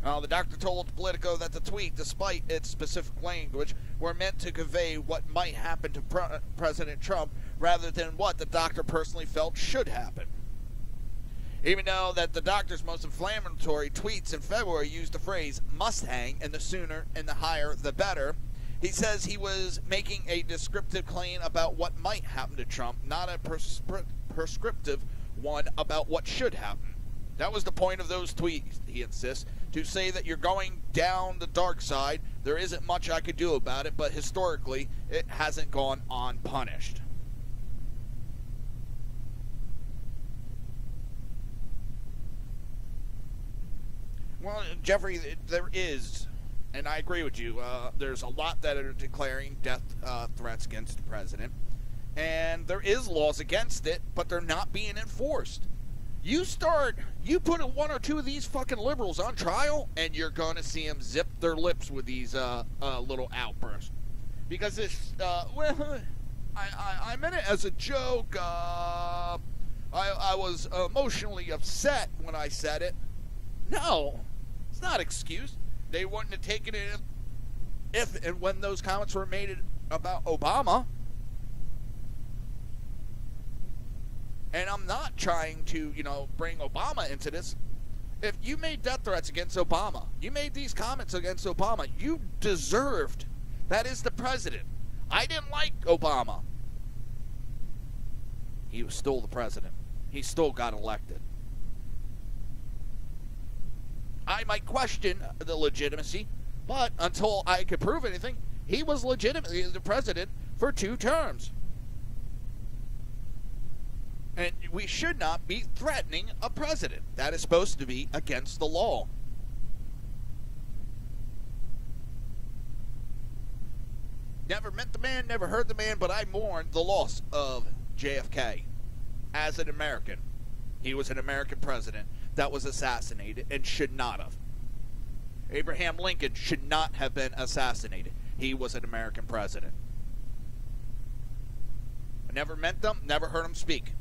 The doctor told Politico that the tweet, despite its specific language, were meant to convey what might happen to President Trump rather than what the doctor personally felt should happen. Even though that the doctor's most inflammatory tweets in February used the phrase must hang and the sooner and the higher the better, he says he was making a descriptive claim about what might happen to Trump, not a prescriptive one about what should happen. That was the point of those tweets, he insists, to say that you're going down the dark side. There isn't much I could do about it, but historically, it hasn't gone unpunished. Well, Jeffrey, there is, and I agree with you, there's a lot that are declaring death threats against the president, and there is laws against it, but they're not being enforced. You put one or two of these fucking liberals on trial, and you're going to see them zip their lips with these little outbursts. Because it's, I meant it as a joke. I was emotionally upset when I said it. No, it's not an excuse. They wouldn't have taken it if and when those comments were made about Obama. And I'm not trying to, bring Obama into this. If you made death threats against Obama, you made these comments against Obama, you deserved. That is the president. I didn't like Obama. He was still the president. He still got elected. I might question the legitimacy, but until I could prove anything, he was legitimately the president for 2 terms. And we should not be threatening a president. That is supposed to be against the law. Never met the man, never heard the man, but I mourn the loss of JFK as an American. He was an American president that was assassinated and should not have. Abraham Lincoln should not have been assassinated. He was an American president. I never met them, never heard them speak.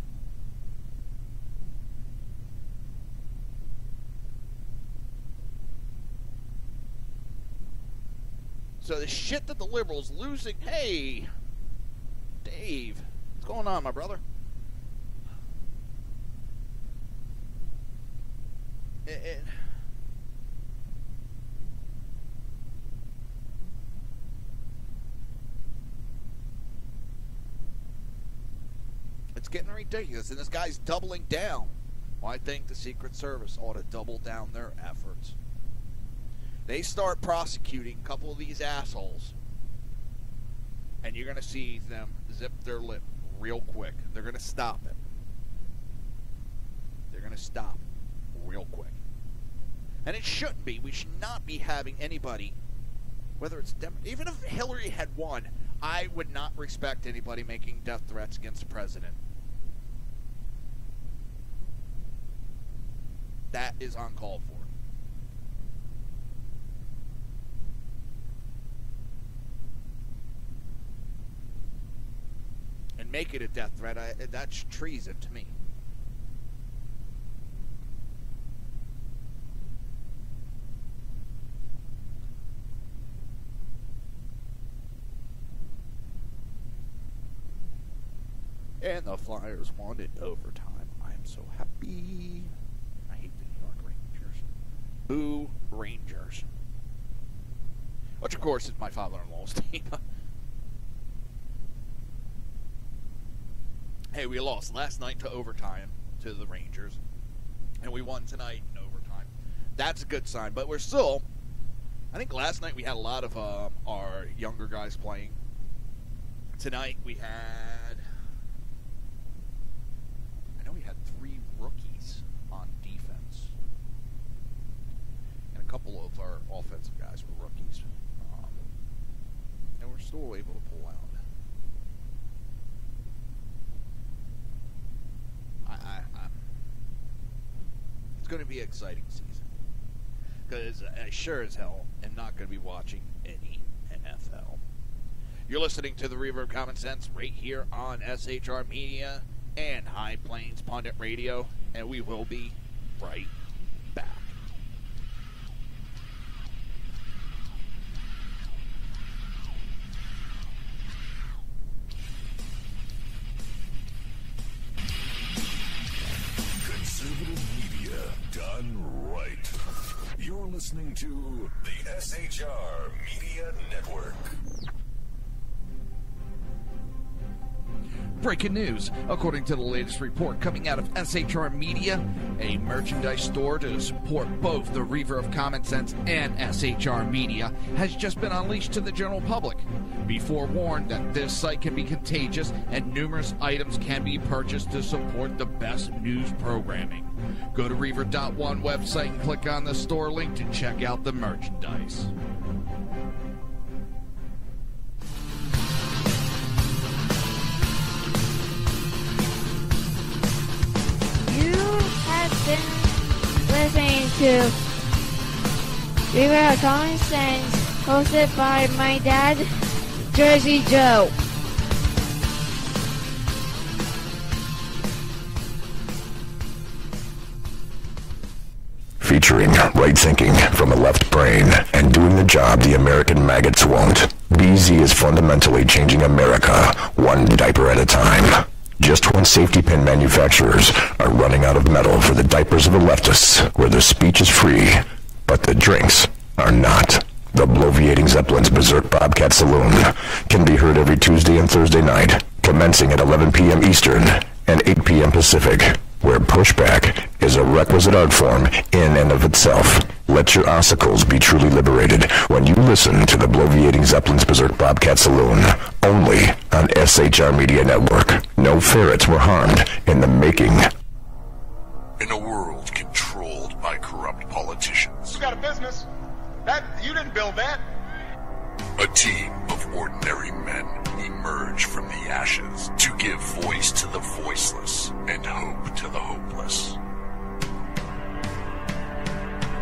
So the shit that the liberals losing, hey, Dave, what's going on, my brother? It's getting ridiculous, and this guy's doubling down. Well, I think the Secret Service ought to double down their efforts. They start prosecuting a couple of these assholes, and you're going to see them zip their lip real quick. They're going to stop it. They're going to stop real quick. And it shouldn't be. We should not be having anybody, whether it's even if Hillary had won, I would not respect anybody making death threats against the president. That is uncalled for. And make it a death threat, that's treason to me. And the Flyers won in overtime. I am so happy. I hate the New York Rangers. Boo Rangers. Which, of course, is my father-in-law's team. Hey, we lost last night to overtime to the Rangers. And we won tonight in overtime. That's a good sign. But we're still... I think last night we had a lot of our younger guys playing. Tonight we had... we had 3 rookies on defense. And a couple of our offensive guys were rookies. And we're still able to pull out. It's going to be an exciting season. Because I sure as hell am not going to be watching any NFL. You're listening to the Reaver of Common Sense right here on SHR Media and High Plains Pundit Radio, and we will be right back.
listening to the SHR Media Network.
Breaking news. According to the latest report coming out of SHR Media, a merchandise store to support both the Reaver of Common Sense and SHR Media has just been unleashed to the general public. Be forewarned that this site can be contagious and numerous items can be purchased to support the best news programming. Go to Reaver.one website and click on the store link to check out the merchandise.
Listening to Reaver of Common Sense, hosted by my dad, Jersey Joe.
Featuring right thinking from a left brain and doing the job the American maggots won't. BZ is fundamentally changing America, one diaper at a time. Just when safety pin manufacturers are running out of metal for the diapers of the leftists, where the speech is free, but the drinks are not. The bloviating Zeppelin's Berserk Bobcat Saloon can be heard every Tuesday and Thursday night, commencing at 11 p.m. Eastern and 8 p.m. Pacific, where pushback is a requisite art form in and of itself. Let your ossicles be truly liberated when you listen to the bloviating Zeppelin's Berserk Bobcat Saloon, only on SHR Media Network. No ferrets were harmed in the making.
In a world controlled by corrupt politicians,
You got a business. That you didn't build that.
a team of ordinary men emerge from the ashes to give voice to the voiceless and hope to the hopeless.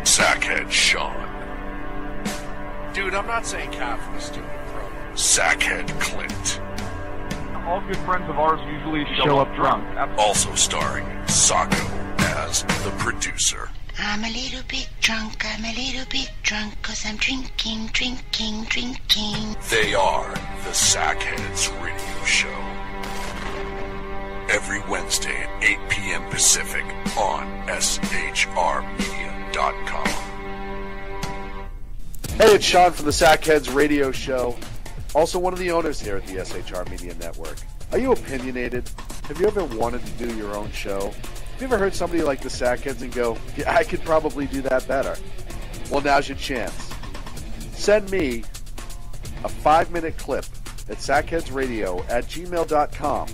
Sackhead Sean.
Dude, I'm not saying cow for the stupid promo.
Sackhead Clint.
All good friends of ours usually show up drunk.
Also starring Sacco as the producer.
I'm a little bit drunk, I'm a little bit drunk, 'cause I'm drinking.
They are the Sackheads Radio Show. Every Wednesday at 8 p.m. Pacific on SHRmedia.com.
Hey, it's Sean from the Sackheads Radio Show, also one of the owners here at the SHR Media Network. Are you opinionated? Have you ever wanted to do your own show? Have you ever heard somebody like the Sackheads and go, yeah, I could probably do that better? Well, now's your chance. Send me a 5-minute clip at sackheadsradio@gmail.com,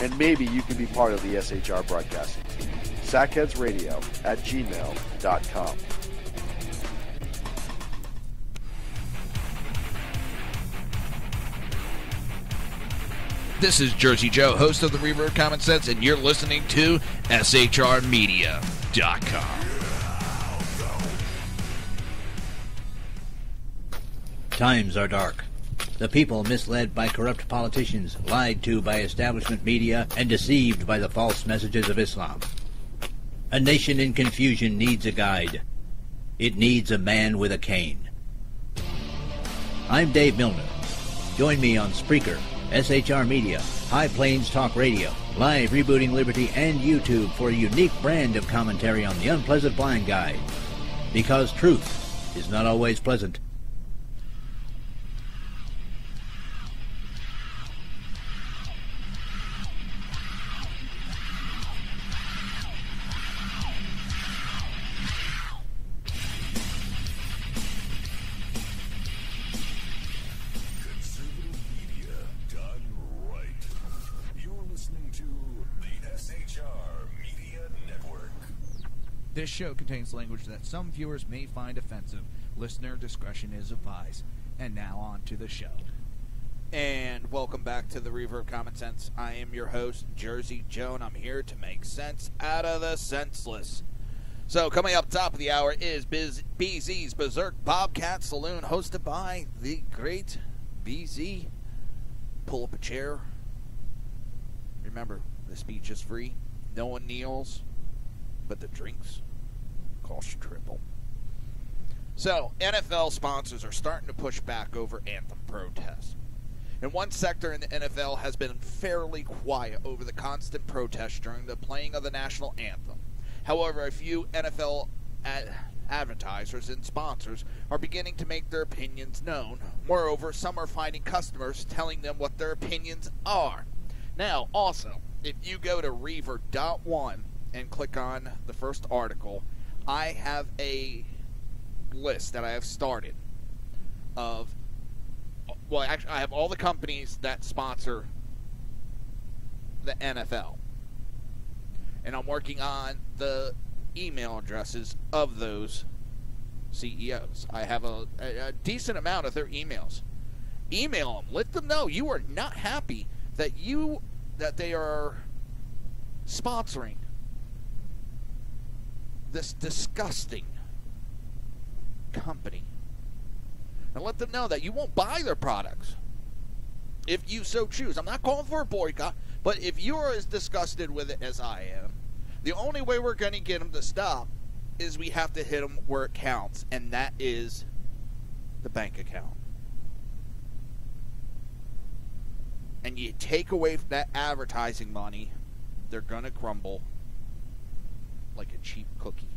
and maybe you can be part of the SHR broadcasting team. sackheadsradio@gmail.com.
This is Jersey Joe, host of the Reaver of Common Sense, and you're listening to SHRmedia.com.
Times are dark. The people misled by corrupt politicians, lied to by establishment media, and deceived by the false messages of Islam. A nation in confusion needs a guide. It needs a man with a cane. I'm Dave Milner. Join me on Spreaker, SHR Media, High Plains Talk Radio, Live Rebooting Liberty, and YouTube for a unique brand of commentary on the unpleasant blind guide. Because truth is not always pleasant.
This show contains language that some viewers may find offensive. Listener discretion is advised. And now on to the show.
And welcome back to the Reaver of Common Sense. I am your host, Jersey Joe, and I'm here to make sense out of the senseless. So coming up top of the hour is BZ's Berserk Bobcat Saloon, hosted by the great BZ. Pull up a chair. Remember, the speech is free. No one kneels, but the drinks cost you triple. So, NFL sponsors are starting to push back over anthem protests. And one sector in the NFL has been fairly quiet over the constant protests during the playing of the national anthem. However, a few NFL Advertisers and sponsors are beginning to make their opinions known. Moreover, some are finding customers telling them what their opinions are. Now, also, if you go to Reaver.1 and click on the first article, I have a list that I have started of, well, actually, I have all the companies that sponsor the NFL. And I'm working on the email addresses of those CEOs. I have a decent amount of their emails. Email them. Let them know you are not happy that they are sponsoring this disgusting company. And let them know that you won't buy their products if you so choose. I'm not calling for a boycott, but if you're as disgusted with it as I am, the only way we're going to get them to stop is we have to hit them where it counts, and that is the bank account. And you take away that advertising money, they're going to crumble like a cheap cookie.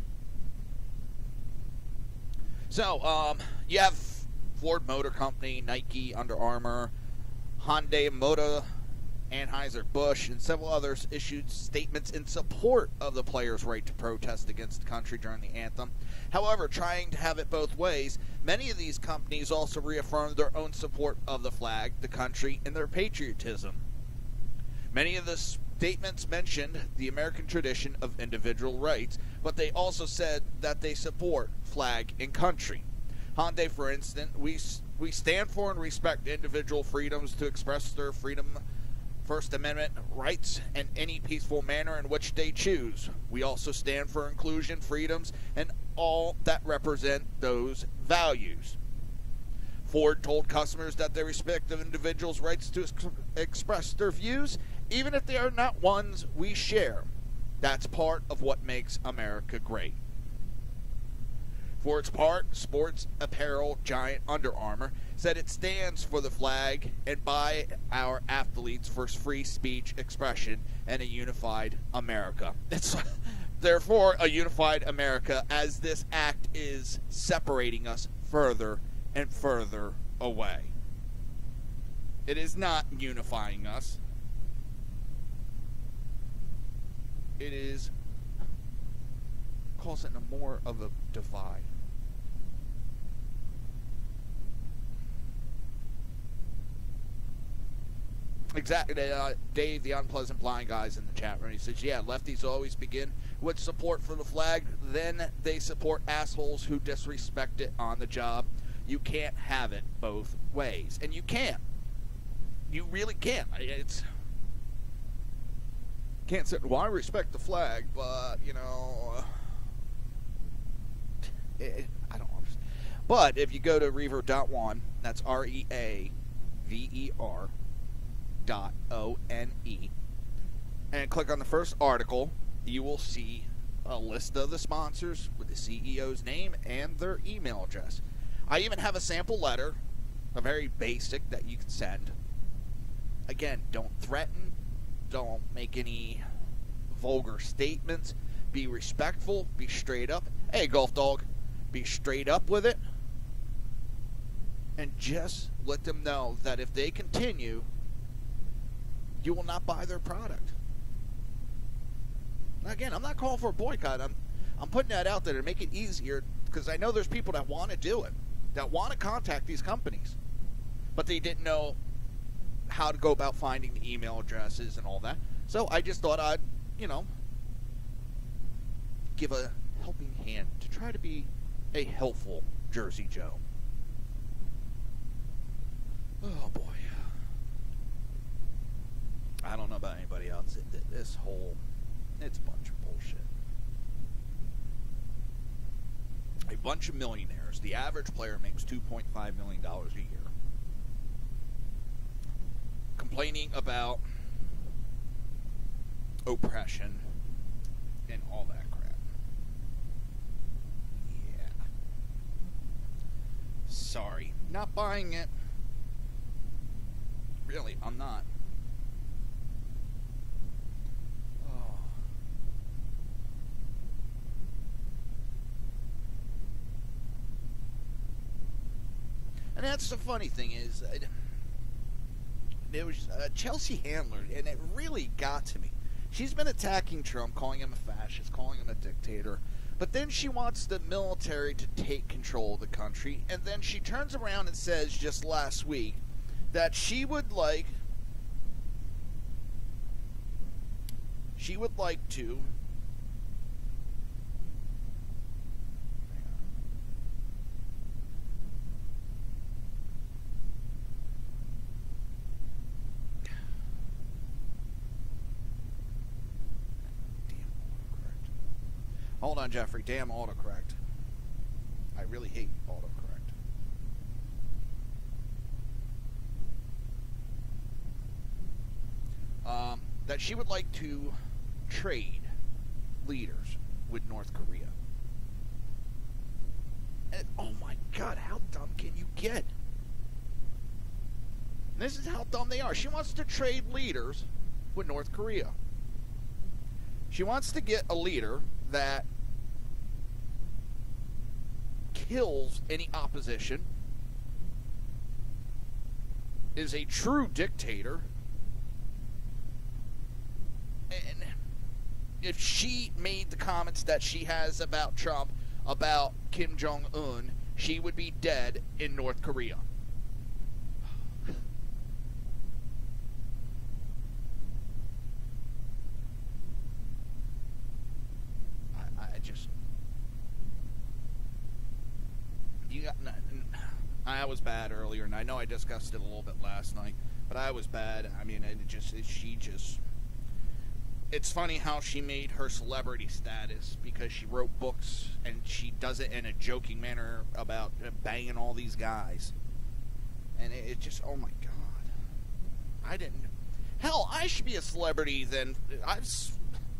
So, you have Ford Motor Company, Nike, Under Armour, Hyundai, Motor, Anheuser-Busch, and several others issued statements in support of the players' right to protest against the country during the anthem. However, trying to have it both ways, many of these companies also reaffirmed their own support of the flag, the country, and their patriotism. Many of the statements mentioned the American tradition of individual rights, but they also said that they support flag and country. Hyundai, for instance, we stand for and respect individual freedoms to express their freedom, First Amendment rights in any peaceful manner in which they choose. We also stand for inclusion, freedoms, and all that represent those values. Ford told customers that they respect the individual's rights to express their views, even if they are not ones we share. That's part of what makes America great. For its part, sports apparel giant Under Armour said it stands for the flag and by our athletes for free speech expression and a unified America. It's therefore a unified America, as this act is separating us further and further away. It is not unifying us. It is causing more of a divide. Exactly. Dave, the unpleasant blind guy's in the chat room. He says, yeah, lefties always begin with support for the flag, then they support assholes who disrespect it on the job. You can't have it both ways. And you can't. You really can't. Can't say, well, I respect the flag, but, you know, I don't understand. But if you go to Reaver.1, that's REAVER.ONE, and click on the first article, you will see a list of the sponsors with the CEO's name and their email address. I even have a sample letter, a very basic, that you can send. Again, don't threaten. Don't make any vulgar statements. Be respectful. Be straight up. Hey, Golf Dog, be straight up with it. And just let them know that if they continue, you will not buy their product. Again, I'm not calling for a boycott. I'm putting that out there to make it easier, because I know there's people that want to do it, that want to contact these companies, but they didn't know how to go about finding the email addresses and all that. So I just thought I'd, give a helping hand to try to be a helpful Jersey Joe. Oh boy. I don't know about anybody else. This whole, it's a bunch of bullshit. A bunch of millionaires. The average player makes $2.5 million a year. Complaining about oppression and all that crap. Yeah. Sorry. Not buying it. Really, I'm not. that's the funny thing is, there was Chelsea Handler, and it really got to me. She's been attacking Trump, calling him a fascist, calling him a dictator, but then she wants the military to take control of the country, and then she turns around and says just last week that she would like to hold on, Jeffrey. Damn autocorrect. I really hate autocorrect. That she would like to trade leaders with North Korea. And, oh my God, how dumb can you get? And this is how dumb they are. She wants to trade leaders with North Korea. She wants to get a leader that kills any opposition, is a true dictator, and if she made the comments that she has about Trump, about Kim Jong-un, she would be dead in North Korea. I was bad earlier, and I know I discussed it a little bit last night, but I was bad. I mean, it's funny how she made her celebrity status because she wrote books, and she does it in a joking manner about banging all these guys. And it just, oh my God. Hell, I should be a celebrity then.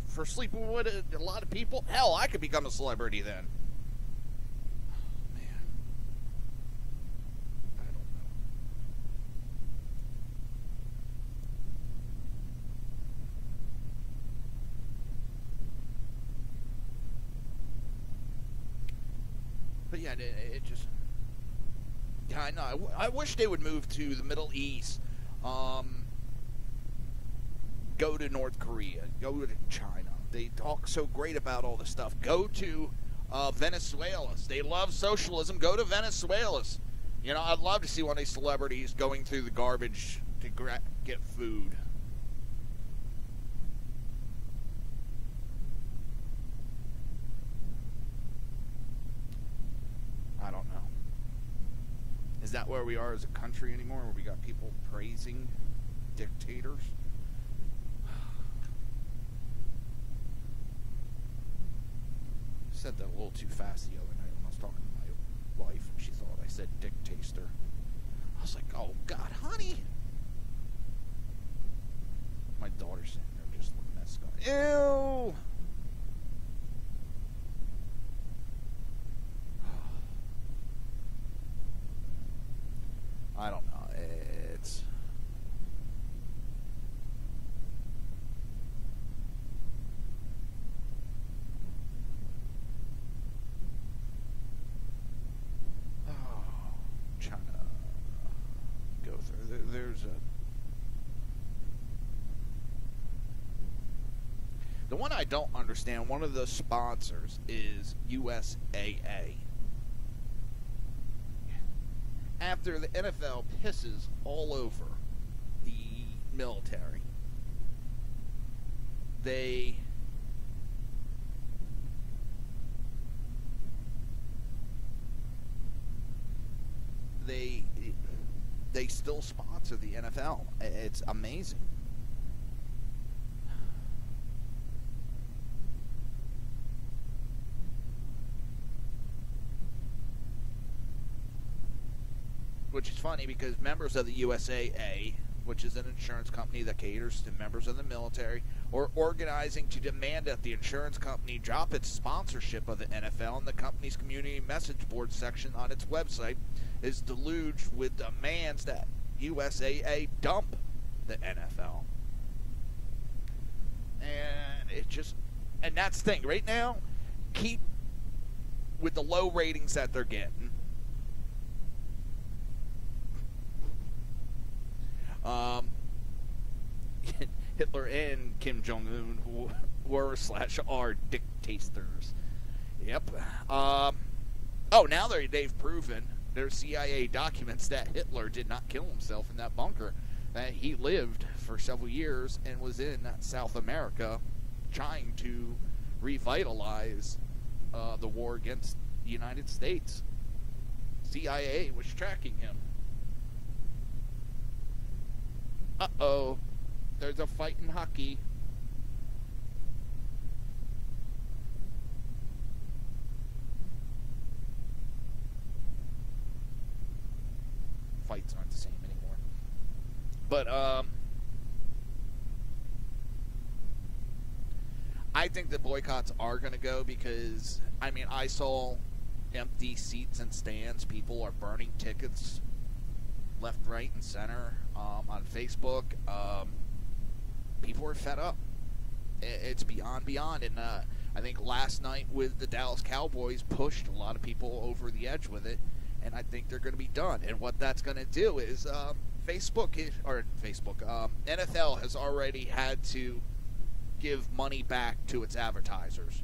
For sleeping with a lot of people, hell, I could become a celebrity then. But yeah, it just... Yeah, I know. I wish they would move to the Middle East. Go to North Korea. Go to China. They talk so great about all this stuff. Go to Venezuela. They love socialism. Go to Venezuela. You know, I'd love to see one of these celebrities going through the garbage to get food. I don't know. Is that where we are as a country anymore, where we got people praising dictators? I said that a little too fast the other night when I was talking to my wife, and she thought I said dictator. I was like, oh God, honey. My daughter's sitting there just looking at this going, ew. I don't know. It's... Oh, trying to go through. There's a... The one I don't understand, one of the sponsors is USAA. After the NFL pisses all over the military, they still sponsor the NFL. It's amazing. Which is funny because members of the USAA, which is an insurance company that caters to members of the military, are organizing to demand that the insurance company drop its sponsorship of the NFL, and the company's community message board section on its website is deluged with demands that USAA dump the NFL. And it just... And that's the thing. Right now, keep with the low ratings that they're getting. Hitler and Kim Jong-un were / are dictators. Yep. Oh, now they've proven there's CIA documents that Hitler did not kill himself in that bunker. That he lived for several years and was in South America trying to revitalize the war against the United States. CIA was tracking him. Uh-oh. There's a fight in hockey. Fights aren't the same anymore. But, I think the boycotts are going to go because, I mean, I saw empty seats and stands. People are burning tickets left, right, and center on Facebook. People are fed up. It's beyond. And I think last night with the Dallas Cowboys pushed a lot of people over the edge with it. And I think they're going to be done. And what that's going to do is NFL has already had to give money back to its advertisers.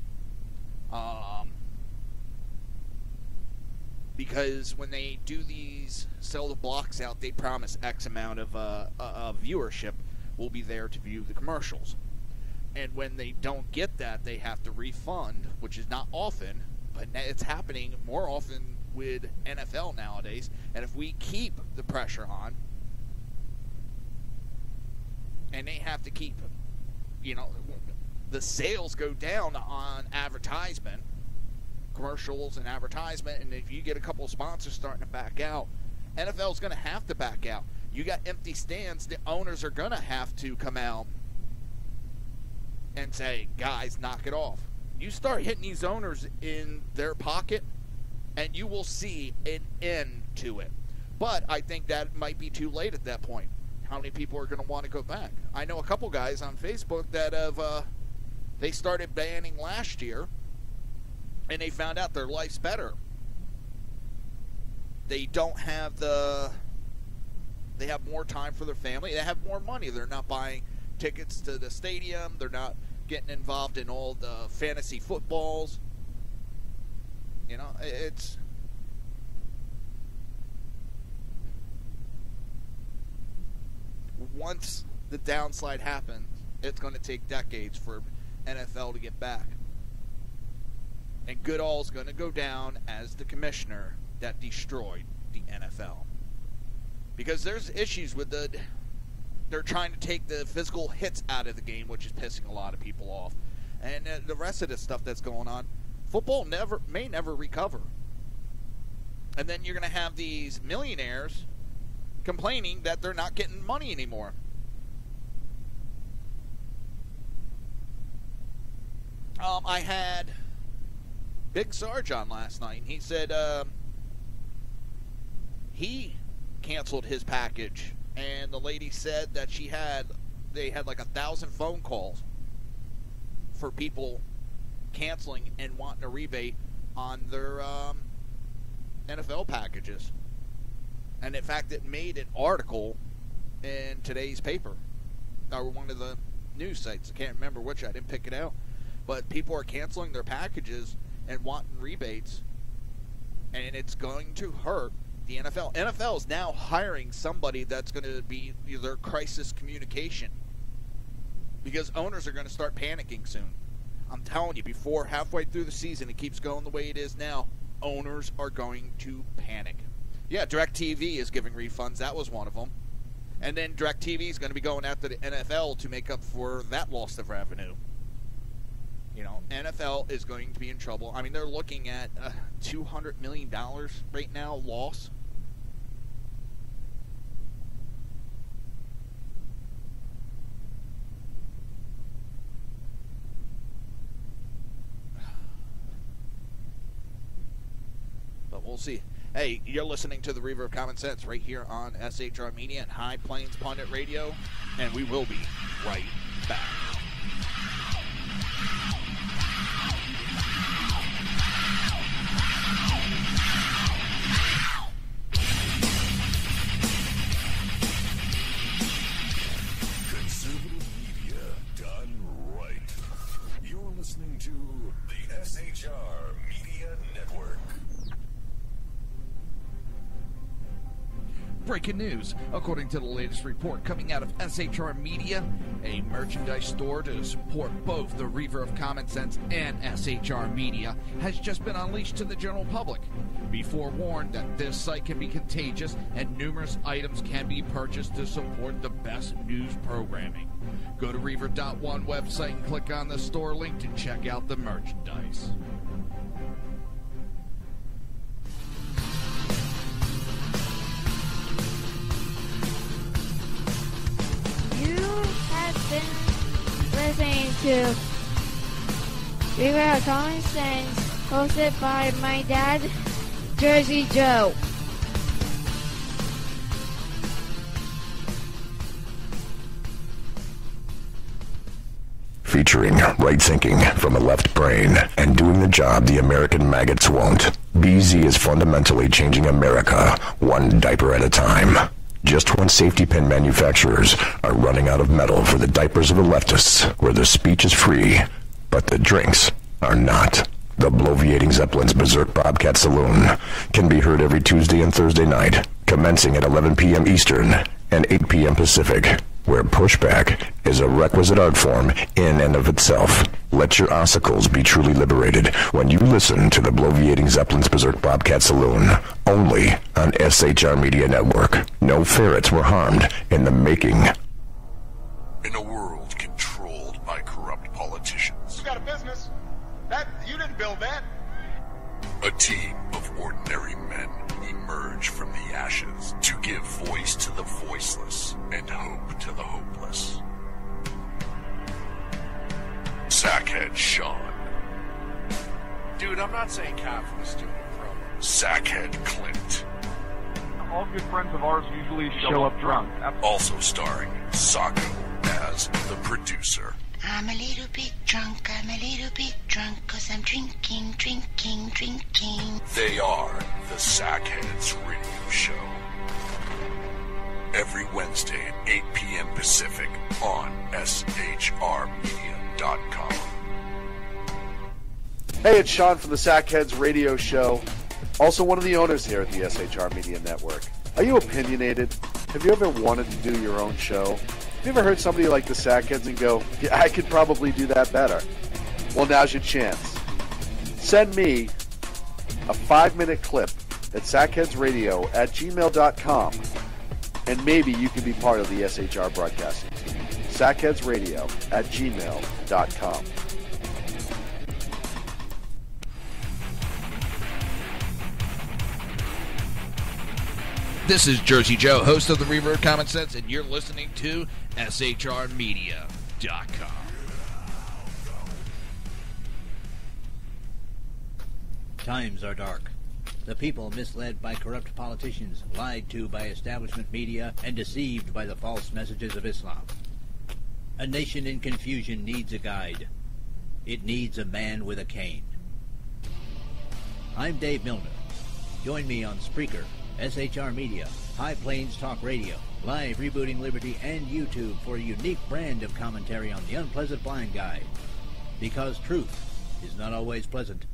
Because when they do sell the blocks out, they promise X amount of viewership will be there to view the commercials. And when they don't get that, they have to refund, which is not often, but it's happening more often with NFL nowadays. And if we keep the pressure on, and they have to keep, the sales go down on advertisement, commercials and advertisement, and if you get a couple of sponsors starting to back out, NFL's going to have to back out. You got empty stands, the owners are going to have to come out and say, guys, knock it off. You start hitting these owners in their pocket, and you will see an end to it. But I think that might be too late at that point. How many people are going to want to go back? I know a couple guys on Facebook that have, they started banning last year, and they found out their life's better. They don't have they have more time for their family. They have more money. They're not buying tickets to the stadium. They're not getting involved in all the fantasy footballs. It's... Once the downslide happens, it's going to take decades for NFL to get back. And Goodall's going to go down as the commissioner that destroyed the NFL. Because there's issues with they're trying to take the physical hits out of the game, which is pissing a lot of people off. And the rest of the stuff that's going on, football may never recover. And then you're going to have these millionaires complaining that they're not getting money anymore. I had Big Sarge on last night, and he said he canceled his package, and the lady said that they had like 1,000 phone calls for people canceling and wanting a rebate on their NFL packages. And in fact, it made an article in today's paper, or one of the news sites. I can't remember which. I didn't pick it out. But people are canceling their packages and wanting rebates, and it's going to hurt the NFL. NFL is now hiring somebody that's going to be their crisis communication, because owners are going to start panicking soon. I'm telling you, before halfway through the season, it keeps going the way it is now, owners are going to panic. Yeah, DirecTV is giving refunds. That was one of them. And then DirecTV is going to be going after the NFL to make up for that loss of revenue. NFL is going to be in trouble. I mean, they're looking at $200 million right now loss. But we'll see. Hey, you're listening to the Reaver of Common Sense right here on SHR Media and High Plains Pundit Radio, and we will be right back.
listening to the SHR Media Network.
Breaking news. According to the latest report coming out of SHR Media, a merchandise store to support both the Reaver of Common Sense and SHR Media has just been unleashed to the general public. Be forewarned that this site can be contagious and numerous items can be purchased to support the best news programming. Go to Reaver.one website and click on the store link to check out the merchandise.
You have been listening to Reaver of Common Sense, hosted by my dad, Jersey Joe.
Featuring right thinking from a left brain and doing the job the American maggots won't. BZ is fundamentally changing America, one diaper at a time. Just when safety pin manufacturers are running out of metal for the diapers of the leftists, where the speech is free, but the drinks are not. The bloviating Zeppelin's Berserk Bobcat Saloon can be heard every Tuesday and Thursday night, commencing at 11 p.m. Eastern and 8 p.m. Pacific, where pushback is a requisite art form in and of itself. Let your ossicles be truly liberated when you listen to the bloviating Zeppelin's Berserk Bobcat Saloon, only on SHR Media Network. No ferrets were harmed in the making.
In a world controlled by corrupt politicians,
You got a business. That you didn't build that.
a team of ordinary men emerge from the ashes to give voice to the voiceless and hope to the hopeless. Sackhead Sean,
Dude, I'm not saying Kaepernick's doing a promo.
Sackhead Clint,
All good friends of ours usually show up drunk.
also starring Sacco as the producer.
I'm a little bit drunk, cause I'm drinking.
They are the Sackheads Radio Show. Every Wednesday at 8 p.m. Pacific on SHRmedia.com.
Hey, it's Sean from the Sackheads Radio Show, also one of the owners here at the SHR Media Network. Are you opinionated? Have you ever wanted to do your own show? Have you ever heard somebody like the Sackheads and go, yeah, I could probably do that better? Well, now's your chance. Send me a 5-minute clip at sackheadsradio@gmail.com, and maybe you can be part of the SHR broadcasting team. sackheadsradio@gmail.com.
This is Jersey Joe, host of the Reaver of Common Sense, and you're listening to SHRmedia.com.
Times are dark. The people misled by corrupt politicians, lied to by establishment media, and deceived by the false messages of Islam. A nation in confusion needs a guide. It needs a man with a cane. I'm Dave Milner. Join me on Spreaker, SHR Media, High Plains Talk Radio, Live Rebooting Liberty, and YouTube for a unique brand of commentary on the unpleasant blind guide. Because truth is not always pleasant.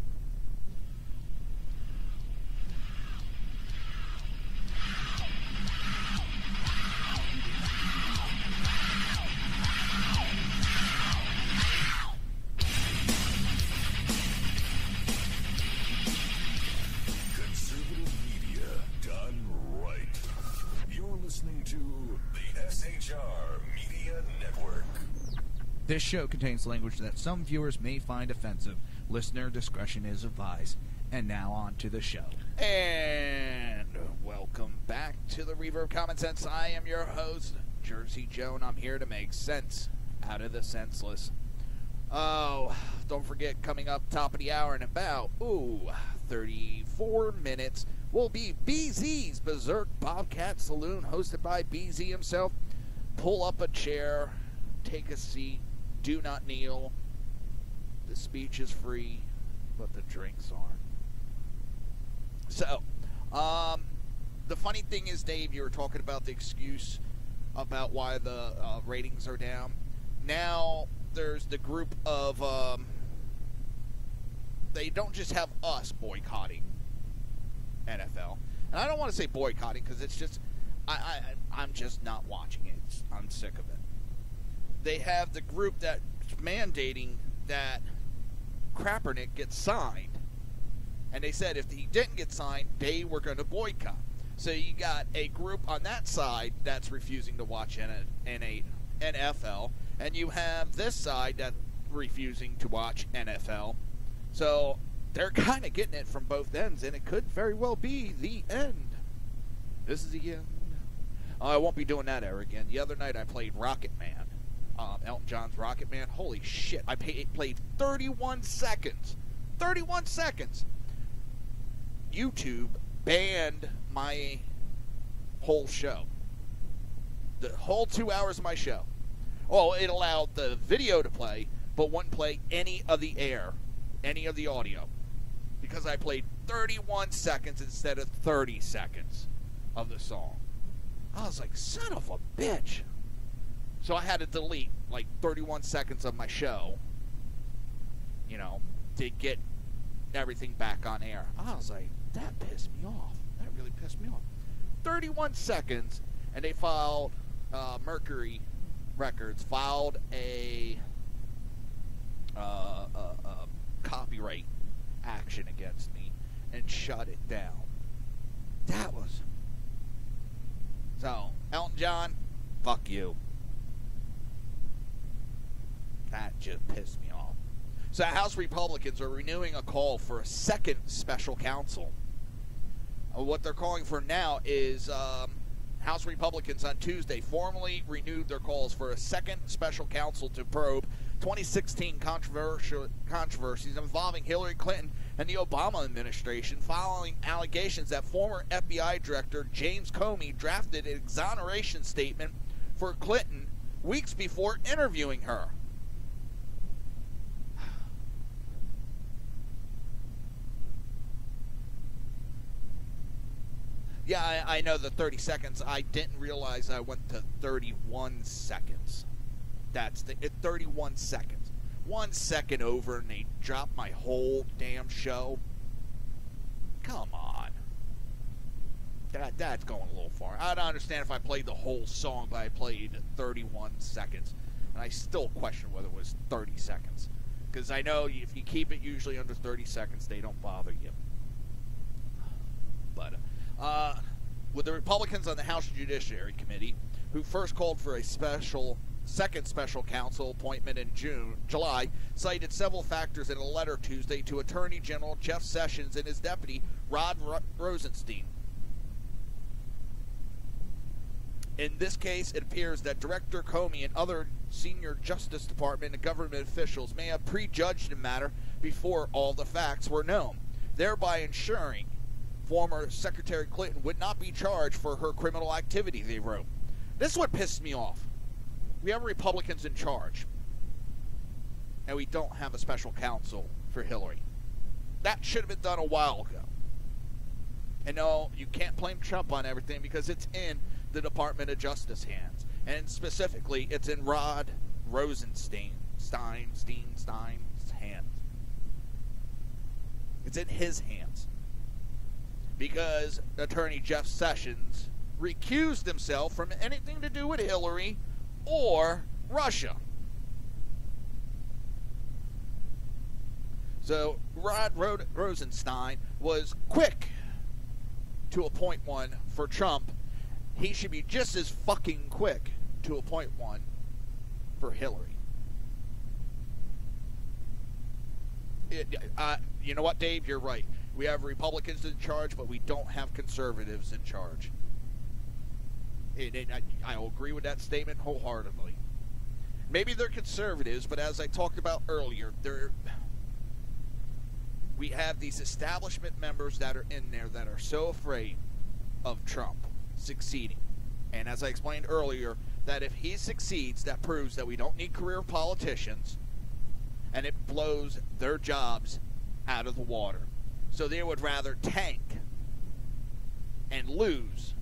Conservative media done right. You're listening to the SHR Media Network.
This show contains language that some viewers may find offensive. Listener discretion is advised. And now on to the show. And welcome back to the Reaver of Common Sense. I am your host, Jersey Joe, and I'm here to make sense out of the senseless. Oh, don't forget, coming up top of the hour in about, 34 minutes, will be BZ's Berserk Bobcat Saloon, hosted by BZ himself. Pull up a chair, take a seat, do not kneel. The speech is free, but the drinks aren't. So, the funny thing is, Dave, you were talking about the excuse about why the ratings are down. Now, there's the group of
they don't just have us boycotting NFL. And I don't want to say boycotting because it's just, I'm just not watching it. I'm sick of it. They have the group that's mandating that Kaepernick gets signed. And they said if he didn't get signed, they were going to boycott. So you got a group on that side that's refusing to watch NFL. And you have this side that's refusing to watch NFL. So they're kind of getting it from both ends, and it could very well be the end. This is the end. I won't be doing that ever again. The other night I played Rocket Man. Elton John's Rocket Man. Holy shit. I played 31 seconds. 31 seconds. YouTube banned my whole show. The whole 2 hours of my show. Oh, it allowed the video to play, but wouldn't play any of the audio. Because I played 31 seconds instead of 30 seconds of the song. I was like, son of a bitch. So I had to delete like 31 seconds of my show, to get everything back on air. I was like, that pissed me off. That really pissed me off. 31 seconds, and they filed, Mercury Records filed a copyright action against me and shut it down. That was... So, Elton John, fuck you. That just pissed me off. So House Republicans are renewing a call for a second special counsel. What they're calling for now is House Republicans on Tuesday formally renewed their calls for a second special counsel to probe 2016 controversies involving Hillary Clinton and the Obama administration following allegations that former FBI Director James Comey drafted an exoneration statement for Clinton weeks before interviewing her. Yeah, I know the 30 seconds. I didn't realize I went to 31 seconds. That's 31 seconds. 1 second over and they dropped my whole damn show. Come on. That's going a little far. I don't understand if I played the whole song, but I played 31 seconds. And I still question whether it was 30 seconds. Because I know if you keep it usually under 30 seconds, they don't bother you. But... with the Republicans on the House Judiciary Committee, who first called for a second special counsel appointment in July, cited several factors in a letter Tuesday to Attorney General Jeff Sessions and his deputy, Rod Rosenstein. In this case, it appears that Director Comey and other senior Justice Department and government officials may have prejudged the matter before all the facts were known, thereby ensuring former Secretary Clinton would not be charged for her criminal activity, they wrote. This is what pissed me off. We have Republicans in charge, and we don't have a special counsel for Hillary. That should have been done a while ago. And no, you can't blame Trump on everything because it's in the Department of Justice hands. And specifically, it's in Rod Rosenstein's hands. It's in his hands. Because Attorney Jeff Sessions recused himself from anything to do with Hillary or Russia. So Rod Rosenstein was quick to appoint one for Trump. He should be just as fucking quick to appoint one for Hillary. You know what, Dave? You're right. We have Republicans in charge, but we don't have conservatives in charge. I'll agree with that statement wholeheartedly. Maybe they're conservatives, but as I talked about earlier, we have these establishment members that are in there that are so afraid of Trump succeeding. And as I explained earlier, that if he succeeds, that proves that we don't need career politicians, and it blows their jobs out of the water. So they would rather tank and lose,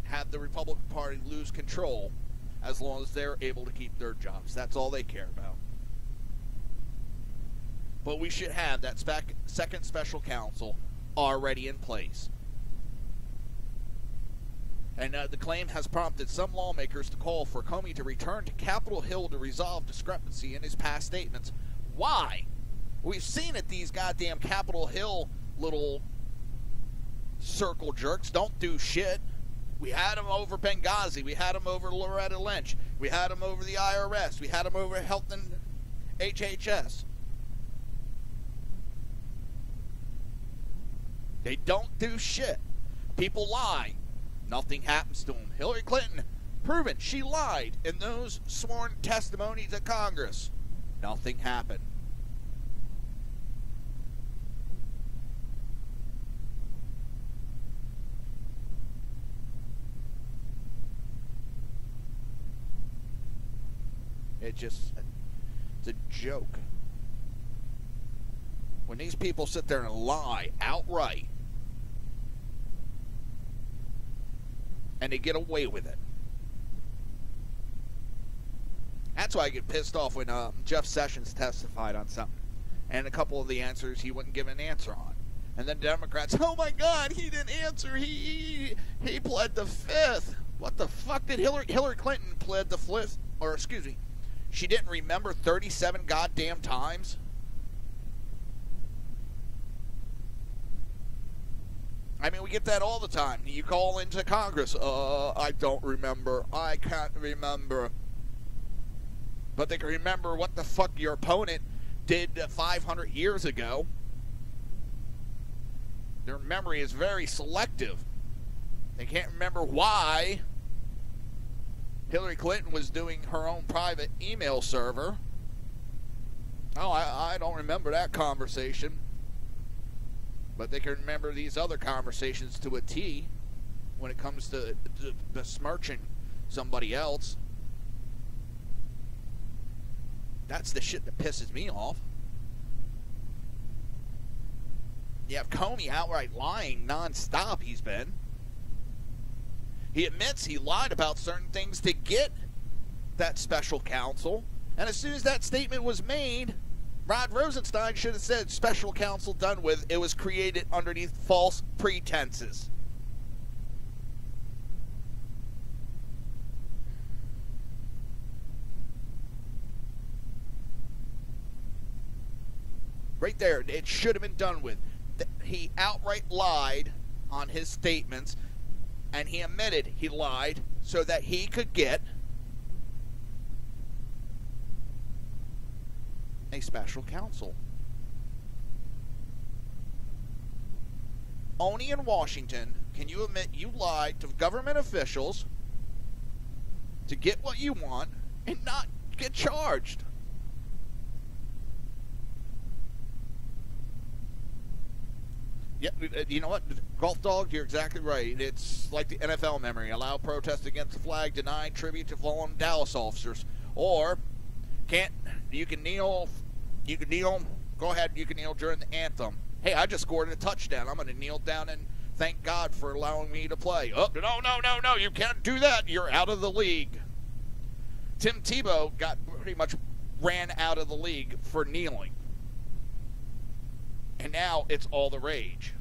have the Republican Party lose control, as long as they're able to keep their jobs. That's all they care about. But we should have that second special counsel already in place. And the claim has prompted some lawmakers to call for Comey to return to Capitol Hill to resolve discrepancy in his past statements. Why? We've seen it, these goddamn Capitol Hill little circle jerks don't do shit. We had them over Benghazi. We had them over Loretta Lynch. We had them over the IRS. We had them over Health and HHS. They don't do shit. People lie. Nothing happens to them. Hillary Clinton, proven she lied in those sworn testimonies at Congress. Nothing happened. It's a joke. When these people sit there and lie outright, and they get away with it. That's why I get pissed off when Jeff Sessions testified on something, and a couple of the answers he wouldn't give an answer on. And then Democrats, oh my God, he didn't answer. He pled the fifth. What the fuck did Hillary Clinton pled the fifth? Or excuse me, she didn't remember 37 goddamn times? I mean, we get that all the time. You call into Congress, I don't remember. I can't remember. But they can remember what the fuck your opponent did 500 years ago. Their memory is very selective. They can't remember why Hillary Clinton was doing her own private email server. Oh, I don't remember that conversation. But they can remember these other conversations to a T when it comes to besmirching somebody else. That's the shit that pisses me off. You have Comey outright lying nonstop, he's been. He admits he lied about certain things to get that special counsel. And as soon as that statement was made, Rod Rosenstein should have said, special counsel done with, it was created underneath false pretenses. Right there, it should have been done with. He outright lied on his statements, and he admitted he lied so that he could get a special counsel. Only in Washington can you admit you lied to government officials to get what you want and not get charged. Yeah, you know what? Golf Dog, you're exactly right. It's like the NFL memory. Allow protest against the flag, deny tribute to fallen Dallas officers. Or, you can kneel, go ahead, you can kneel during the anthem. Hey, I just scored a touchdown. I'm going to kneel down and thank God for allowing me to play. Oh, no, you can't do that. You're out of the league. Tim Tebow got pretty much ran out of the league for kneeling. And now it's all the rage.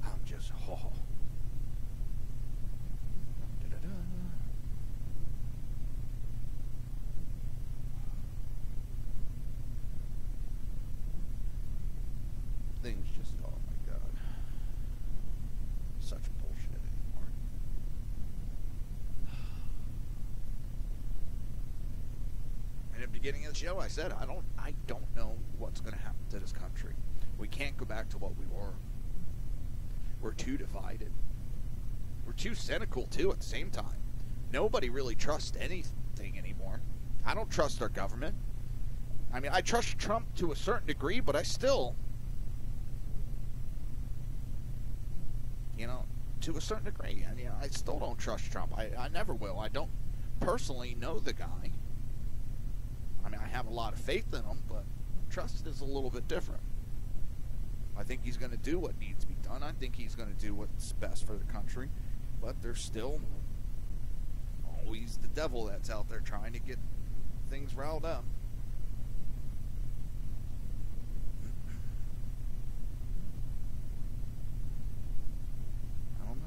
I'm just, Things just, oh my God. Such bullshit anymore. In the beginning of the show, I said, I don't know what's going to happen to this country. We can't go back to what we were. We're too divided. We're too cynical, too, at the same time. Nobody really trusts anything anymore. I don't trust our government. I mean, I trust Trump to a certain degree, but I still, to a certain degree, and I still don't trust Trump. I never will. I don't personally know the guy. I mean, I have a lot of faith in him, but trust is a little bit different. I think he's going to do what needs to be done. I think he's going to do what's best for the country. But there's still he's the devil that's out there trying to get things riled up. I don't know.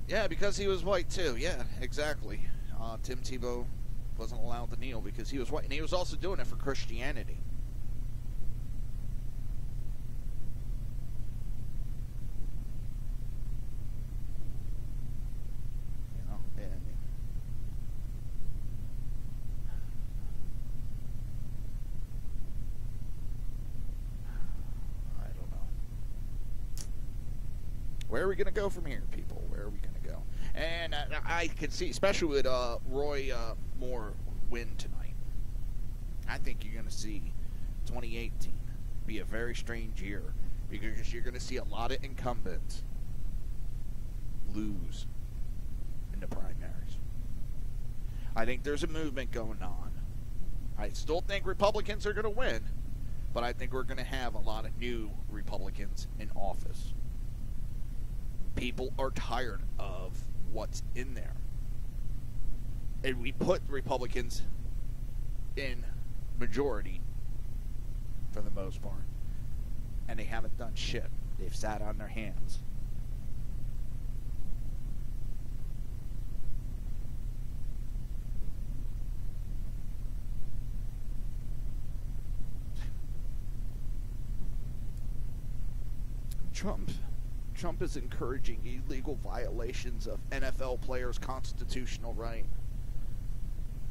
Yeah, because he was white too. Yeah, exactly. Tim Tebow wasn't allowed to kneel because he was white, and he was also doing it for Christianity. Where are we going to go from here, people? Where are we going to go? And I can see, especially with Roy Moore win tonight, I think you're going to see 2018 be a very strange year because you're going to see a lot of incumbents lose in the primaries. I think there's a movement going on. I still think Republicans are going to win, but I think we're going to have a lot of new Republicans in office. People are tired of what's in there. And we put Republicans in majority for the most part. And they haven't done shit. They've sat on their hands. Trump is encouraging illegal violations of NFL players' constitutional right.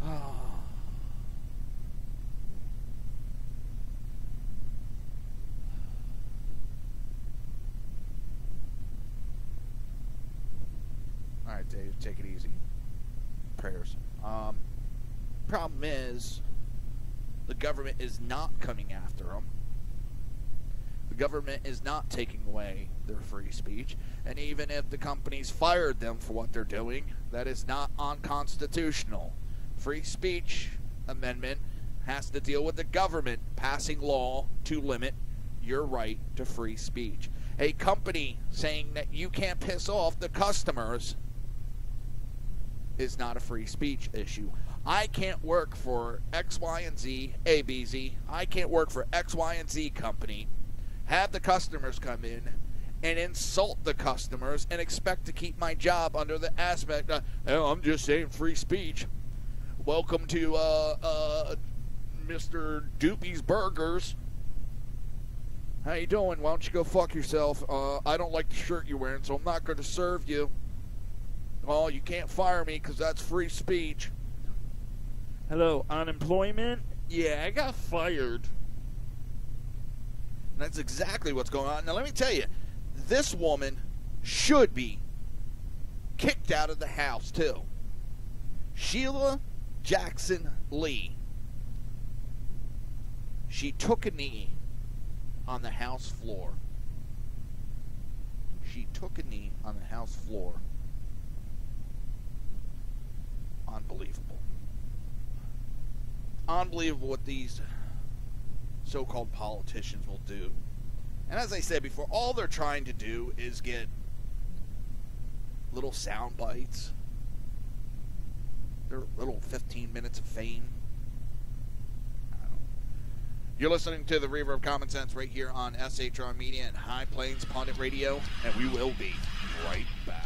All right, Dave, take it easy. Prayers. Problem is, the government is not coming after them. The government is not taking away their free speech. And even if the companies fired them for what they're doing, that is not unconstitutional. Free speech amendment has to deal with the government passing law to limit your right to free speech. A company saying that you can't piss off the customers is not a free speech issue. I can't work for X, Y, and Z, A, B, Z. I can't work for X, Y, and Z company, have the customers come in and insult the customers and expect to keep my job under the aspect of, oh, I'm just saying free speech. Welcome to Mr. Doopy's Burgers. How you doing? Why don't you go fuck yourself? I don't like the shirt you're wearing, so I'm not going to serve you. Oh, you can't fire me because that's free speech. Hello, unemployment? Yeah, I got fired. And that's exactly what's going on. Now, let me tell you, this woman should be kicked out of the house, too. Sheila Jackson Lee. She took a knee on the House floor. She took a knee on the House floor. Unbelievable. Unbelievable what these so-called politicians will do. And as I said before, all they're trying to do is get little sound bites. Their little 15 minutes of fame. You're listening to the Reaver of Common Sense right here on SHR Media and High Plains Pundit Radio, and we will be right back.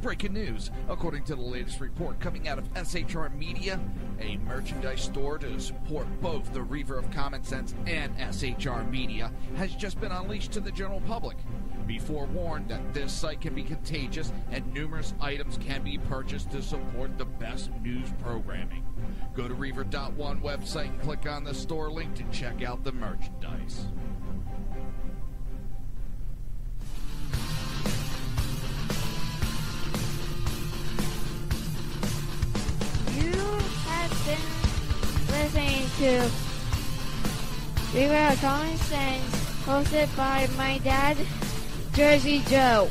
Breaking news. According to the latest report coming out of SHR Media, a merchandise store to support both the Reaver of Common Sense and SHR Media has just been unleashed to the general public. Be forewarned that this site can be contagious and numerous items can be purchased to support the best news programming. Go to Reaver.one website and click on the store link to check out the merchandise.
You have been listening to Reaver of Common Sense, hosted by my dad, Jersey Joe.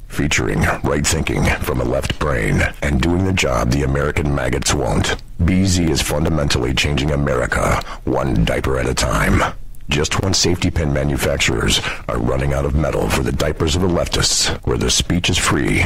Featuring right thinking from a left brain and doing the job the American maggots won't. BZ is fundamentally changing America, one diaper at a time. Just when safety pin manufacturers are running out of metal for the diapers of the leftists, where the speech is free,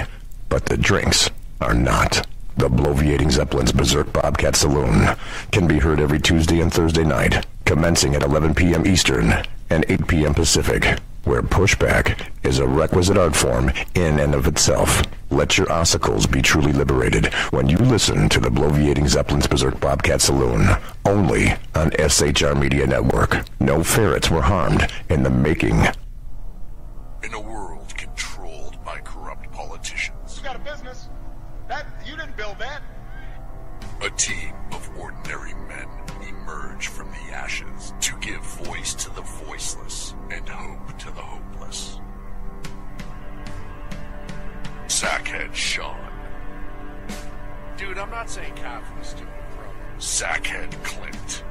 but the drinks are not. The Bloviating Zeppelin's Berserk Bobcat Saloon can be heard every Tuesday and Thursday night, commencing at 11 p.m. Eastern and 8 p.m. Pacific, where pushback is a requisite art form in and of itself. Let your ossicles be truly liberated when you listen to the Bloviating Zeppelin's Berserk Bobcat Saloon, only on SHR Media Network. No ferrets were harmed in the making.
In a world controlled by corrupt politicians,
You got a business. You didn't build that.
a team of ordinary men emerge from the ashes to give voice to the voiceless and hope to the hopeless. Sackhead Sean,
Dude, I'm not saying cop from the stupid pro.
Sackhead Clint,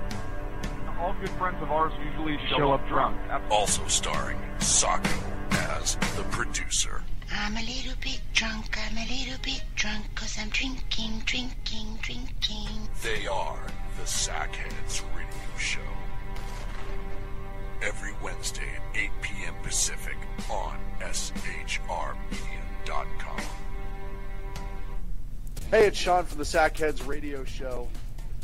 All good friends of ours usually show up drunk.
also starring Sacco as the producer.
I'm a little bit drunk, I'm a little bit drunk, 'cause I'm drinking, drinking, drinking.
They are the Sackheads Radio Show. Every Wednesday at 8 p.m. Pacific on SHRmedia.com.
Hey, it's Sean from the Sackheads Radio Show,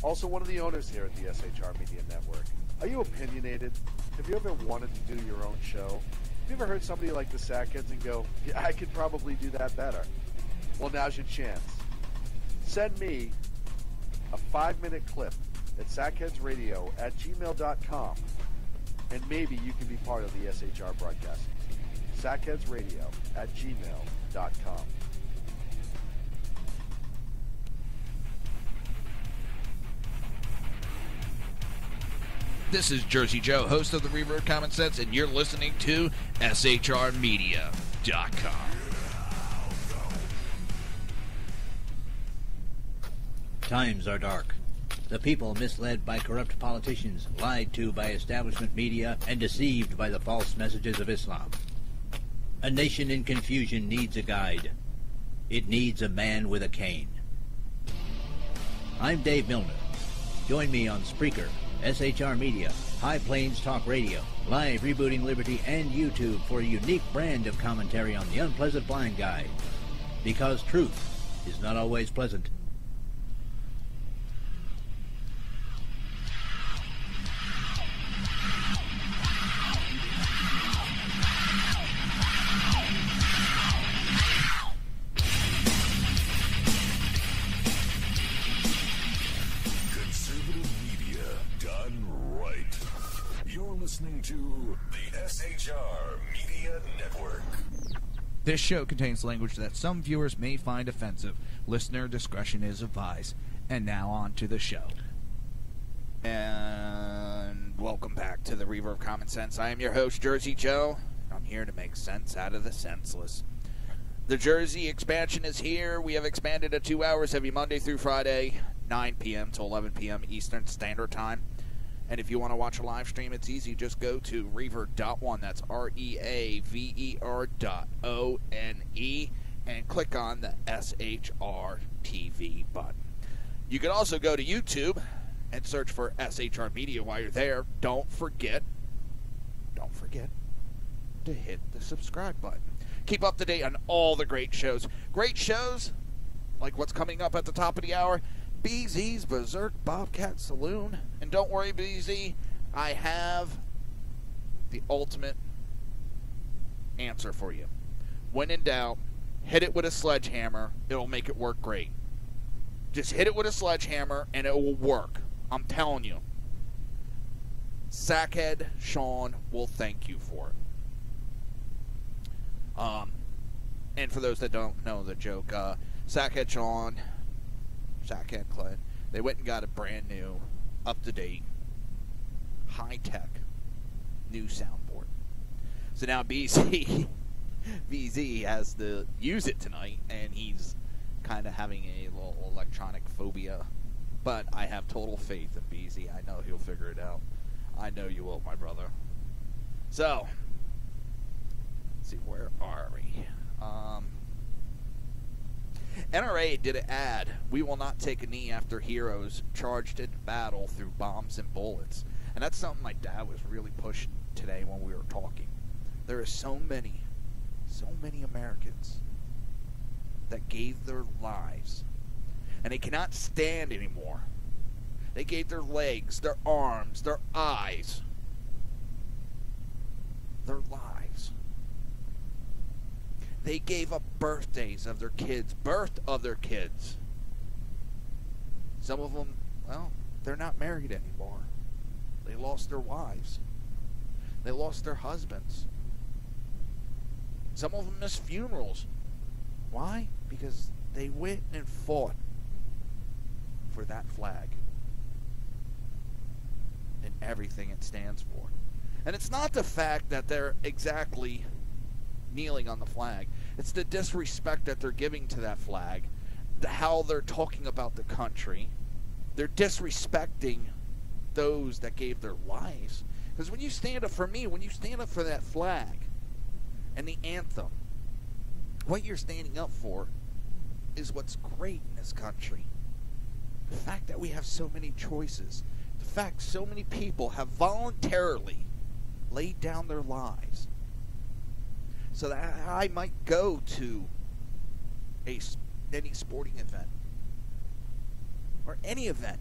also one of the owners here at the SHR Media Network. Are you opinionated? Have you ever wanted to do your own show? Have you ever heard somebody like the Sackheads and go, yeah, I could probably do that better? Well, now's your chance. Send me a 5-minute clip at sackheadsradio@gmail.com, and maybe you can be part of the SHR broadcasting team. sackheadsradio@gmail.com.
This is Jersey Joe, host of the Reaver of Common Sense, and you're listening to SHRmedia.com.
Times are dark. The people misled by corrupt politicians, lied to by establishment media, and deceived by the false messages of Islam. A nation in confusion needs a guide. It needs a man with a cane. I'm Dave Milner. Join me on Spreaker, SHR Media, High Plains Talk Radio, Live Rebooting Liberty, and YouTube for a unique brand of commentary on the unpleasant blind guy. Because truth is not always pleasant.
Listening to the SHR Media Network.
This show contains language that some viewers may find offensive. Listener discretion is advised. And now on to the show.
And welcome back to the Reaver of Common Sense. I am your host, Jersey Joe. I'm here to make sense out of the senseless. The Jersey expansion is here. We have expanded to 2 hours every Monday through Friday, 9 p.m. to 11 p.m. Eastern Standard Time. And if you want to watch a live stream, it's easy. Just go to reaver.one. That's REAVER.ONE. And click on the SHR TV button. You can also go to YouTube and search for SHR Media while you're there. Don't forget to hit the subscribe button. Keep up to date on all the great shows. Great shows like what's coming up at the top of the hour. BZ's Berserk Bobcat Saloon. And don't worry, BZ, I have the ultimate answer for you. When in doubt, hit it with a sledgehammer. It'll make it work great. Just hit it with a sledgehammer and it will work. I'm telling you. Sackhead Sean will thank you for it. And for those that don't know the joke, Sackhead Sean, Sackhead Clint, they went and got a brand new, up-to-date, high-tech, new soundboard. So now BZ has to use it tonight, and he's kind of having a little electronic phobia. But I have total faith in BZ. I know he'll figure it out. I know you will, my brother. So, let's see, where are we? NRA did an ad. We will not take a knee after heroes charged into battle through bombs and bullets. And that's something my dad was really pushing today when we were talking. There are so many Americans that gave their lives. And they cannot stand anymore. They gave their legs, their arms, their eyes, their lives. They gave up birthdays of their kids, birth of their kids. Some of them, well, they're not married anymore. They lost their wives. They lost their husbands. Some of them missed funerals. Why? Because they went and fought for that flag and everything it stands for. And it's not the fact that they're exactly kneeling on the flag. It's the disrespect that they're giving to that flag, how they're talking about the country. They're disrespecting those that gave their lives. Because when you stand up for me, when you stand up for that flag and the anthem, what you're standing up for is what's great in this country. The fact that we have so many choices. The fact so many people have voluntarily laid down their lives so that I might go to any sporting event or any event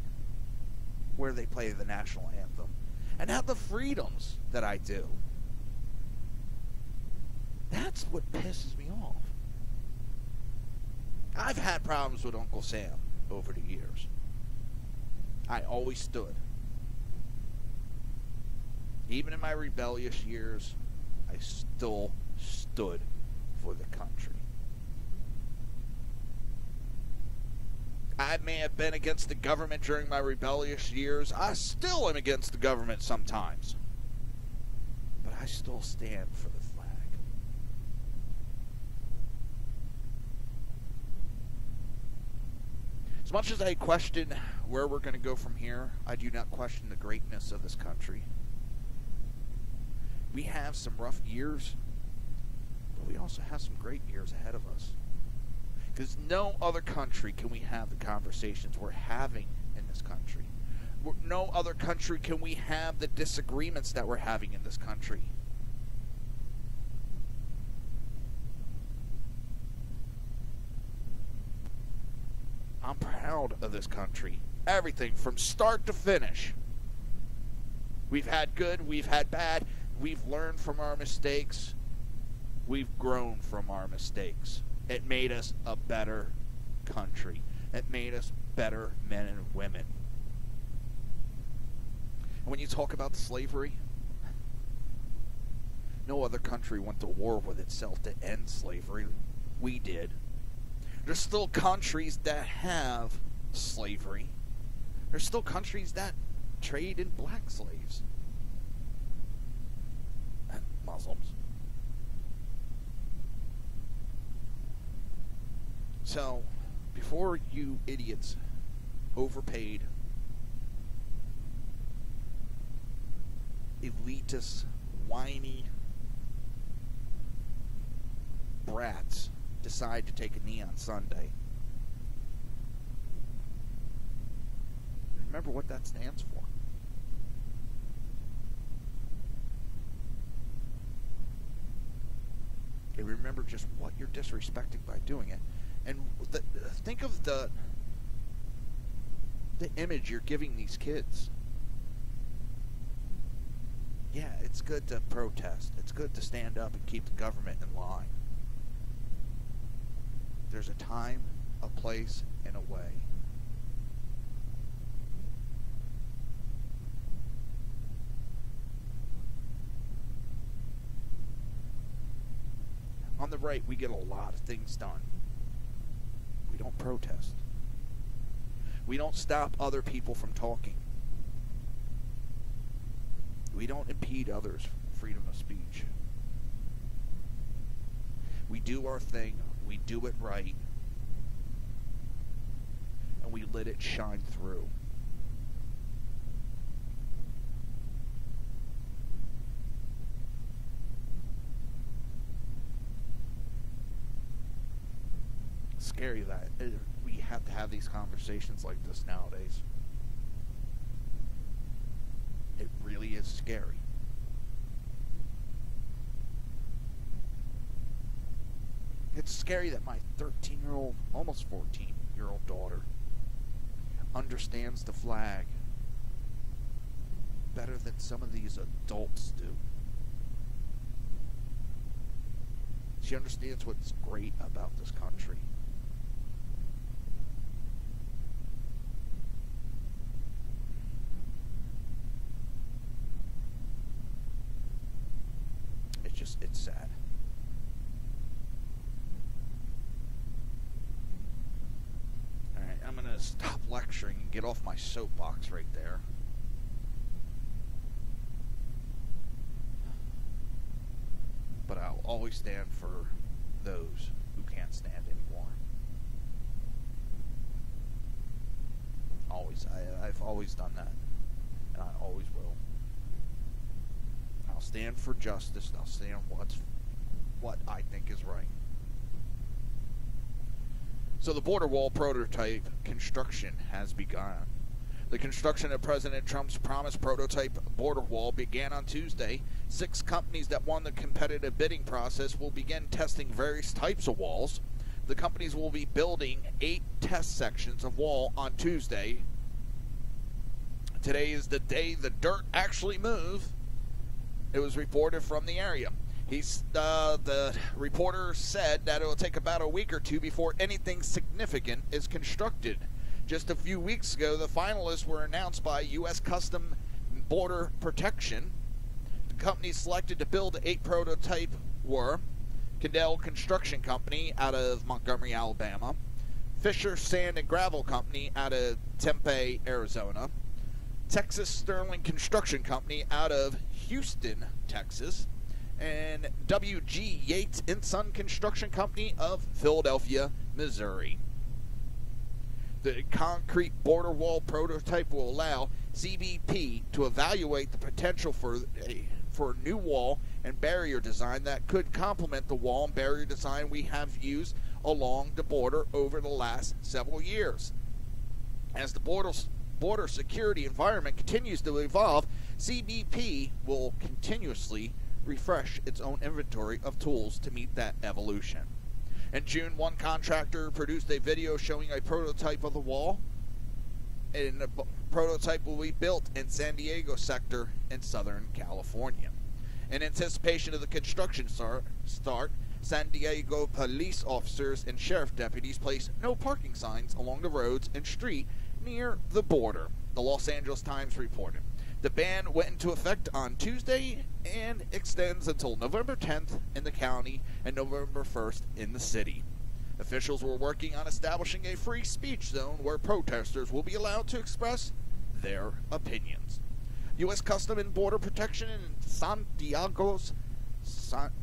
where they play the national anthem and have the freedoms that I do. That's what pisses me off. I've had problems with Uncle Sam over the years. I always stood. Even in my rebellious years, I still stood for the country. I may have been against the government during my rebellious years. I still am against the government sometimes. But I still stand for the flag. As much as I question where we're going to go from here, I do not question the greatness of this country. We have some rough years, but we also have some great years ahead of us. Because no other country can we have the conversations we're having in this country. No other country can we have the disagreements that we're having in this country. I'm proud of this country. Everything from start to finish. We've had good, we've had bad. We've learned from our mistakes. We've grown from our mistakes. It made us a better country. It made us better men and women. And when you talk about slavery, no other country went to war with itself to end slavery. We did. There's still countries that have slavery. There's still countries that trade in black slaves. And Muslims. So, before you idiots overpaid, elitist, whiny brats decide to take a knee on Sunday, remember what that stands for. Okay, remember just what you're disrespecting by doing it. And think of the image you're giving these kids. Yeah, it's good to protest. It's good to stand up and keep the government in line. There's a time, a place, and a way. On the right, we get a lot of things done. We don't protest. We don't stop other people from talking. We don't impede others' freedom of speech. We do our thing. We do it right. and we let it shine through. It's scary that we have to have these conversations like this nowadays. It really is scary. It's scary that my 13-year-old, almost 14-year-old daughter understands the flag better than some of these adults do. She understands what's great about this country. It's sad. Alright, I'm gonna stop lecturing and get off my soapbox right there. But I'll always stand for those who can't stand anymore. Always. I've always done that. And I always will. I'll stand for justice. I'll stand what I think is right. So the border wall prototype construction has begun. The construction of President Trump's promised prototype border wall began on Tuesday. 6 companies that won the competitive bidding process will begin testing various types of walls. The companies will be building 8 test sections of wall on Tuesday. Today is the day the dirt actually moves. It was reported from the area. The reporter said that it will take about a week or two before anything significant is constructed. Just a few weeks ago, the finalists were announced by U.S. Customs Border Protection. The companies selected to build 8 prototype were Cadell Construction Company out of Montgomery, Alabama, Fisher Sand and Gravel Company out of Tempe, Arizona, Texas Sterling Construction Company out of Houston, Texas, and W.G. Yates & Son Construction Company of Philadelphia, Missouri. The concrete border wall prototype will allow CBP to evaluate the potential for a new wall and barrier design that could complement the wall and barrier design we have used along the border over the last several years. As the border security environment continues to evolve, CBP will continuously refresh its own inventory of tools to meet that evolution. In June, one contractor produced a video showing a prototype of the wall, and the prototype will be built in San Diego sector in Southern California. In anticipation of the construction start, San Diego police officers and sheriff deputies placed no parking signs along the roads and street near the border, the Los Angeles Times reported. The ban went into effect on Tuesday and extends until November 10th in the county and November 1st in the city. Officials were working on establishing a free speech zone where protesters will be allowed to express their opinions. U.S. Customs and Border Protection and San Diego's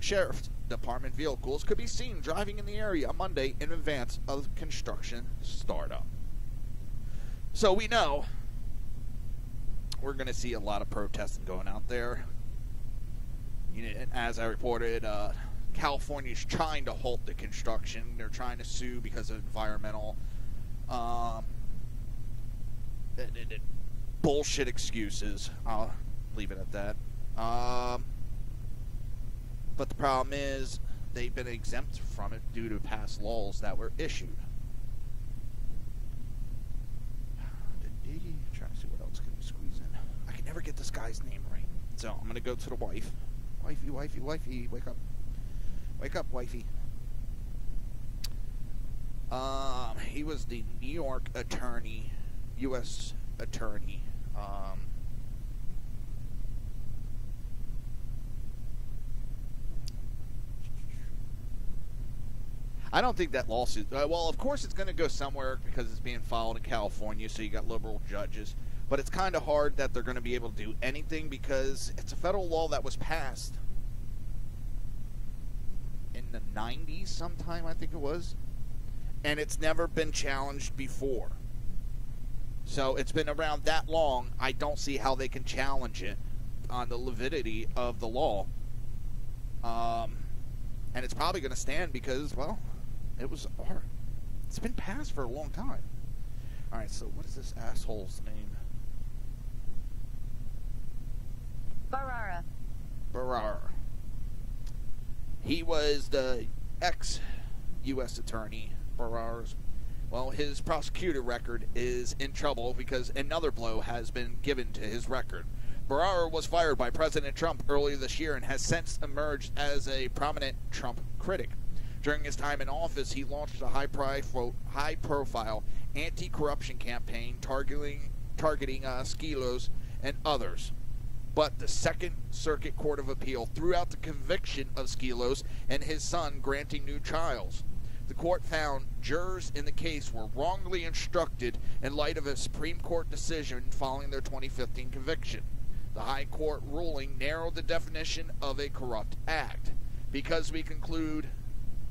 Sheriff's Department vehicles could be seen driving in the area on Monday in advance of construction startup. So we know we're going to see a lot of protesting going out there. You know, as I reported, California's trying to halt the construction. They're trying to sue because of environmental bullshit excuses. I'll leave it at that. But the problem is they've been exempt from it due to past laws that were issued. Trying to see what else can we squeeze in. I can never get this guy's name right. So I'm going to go to the wife. Wifey, wifey, wifey, wake up. Wake up, wifey. He was the New York attorney, U.S. attorney. I don't think that lawsuit... well, of course it's going to go somewhere because it's being filed in California, so you got liberal judges. But it's kind of hard that they're going to be able to do anything because it's a federal law that was passed in the 90s sometime, I think it was. And it's never been challenged before. So it's been around that long, I don't see how they can challenge it on the validity of the law. And it's probably going to stand because, well, it's been passed for a long time. Alright, so what is this asshole's name? Barara. He was the ex-U.S. attorney, Barara's. Well, his prosecutor record is in trouble because another blow has been given to his record. Barara was fired by President Trump earlier this year and has since emerged as a prominent Trump critic. During his time in office, he launched a high-profile anti-corruption campaign targeting Skelos and others. But the Second Circuit Court of Appeal threw out the conviction of Skelos and his son granting new trials. The court found jurors in the case were wrongly instructed in light of a Supreme Court decision following their 2015 conviction. The High Court ruling narrowed the definition of a corrupt act. Because we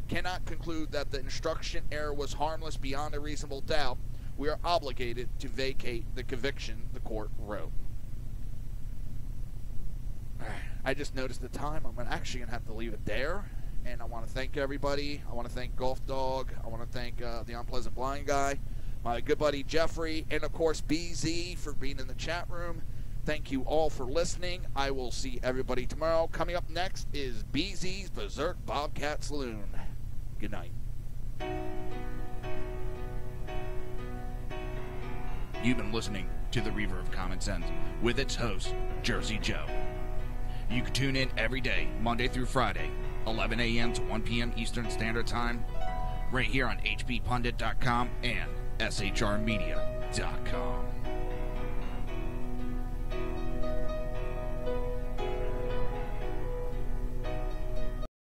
cannot conclude that the instruction error was harmless beyond a reasonable doubt, we are obligated to vacate the conviction, the court wrote. I just noticed the time. I'm actually going to have to leave it there. And I want to thank everybody. I want to thank Golf Dog. I want to thank the Unpleasant Blind Guy, my good buddy Jeffrey, and of course BZ for being in the chat room. Thank you all for listening. I will see everybody tomorrow. Coming up next is BZ's Berserk Bobcat Saloon. Good night. You've been listening to the Reaver of Common Sense with its host, Jersey Joe. You can tune in every day, Monday through Friday, 11 a.m. to 1 p.m. Eastern Standard Time, right here on hppundit.com and shrmedia.com.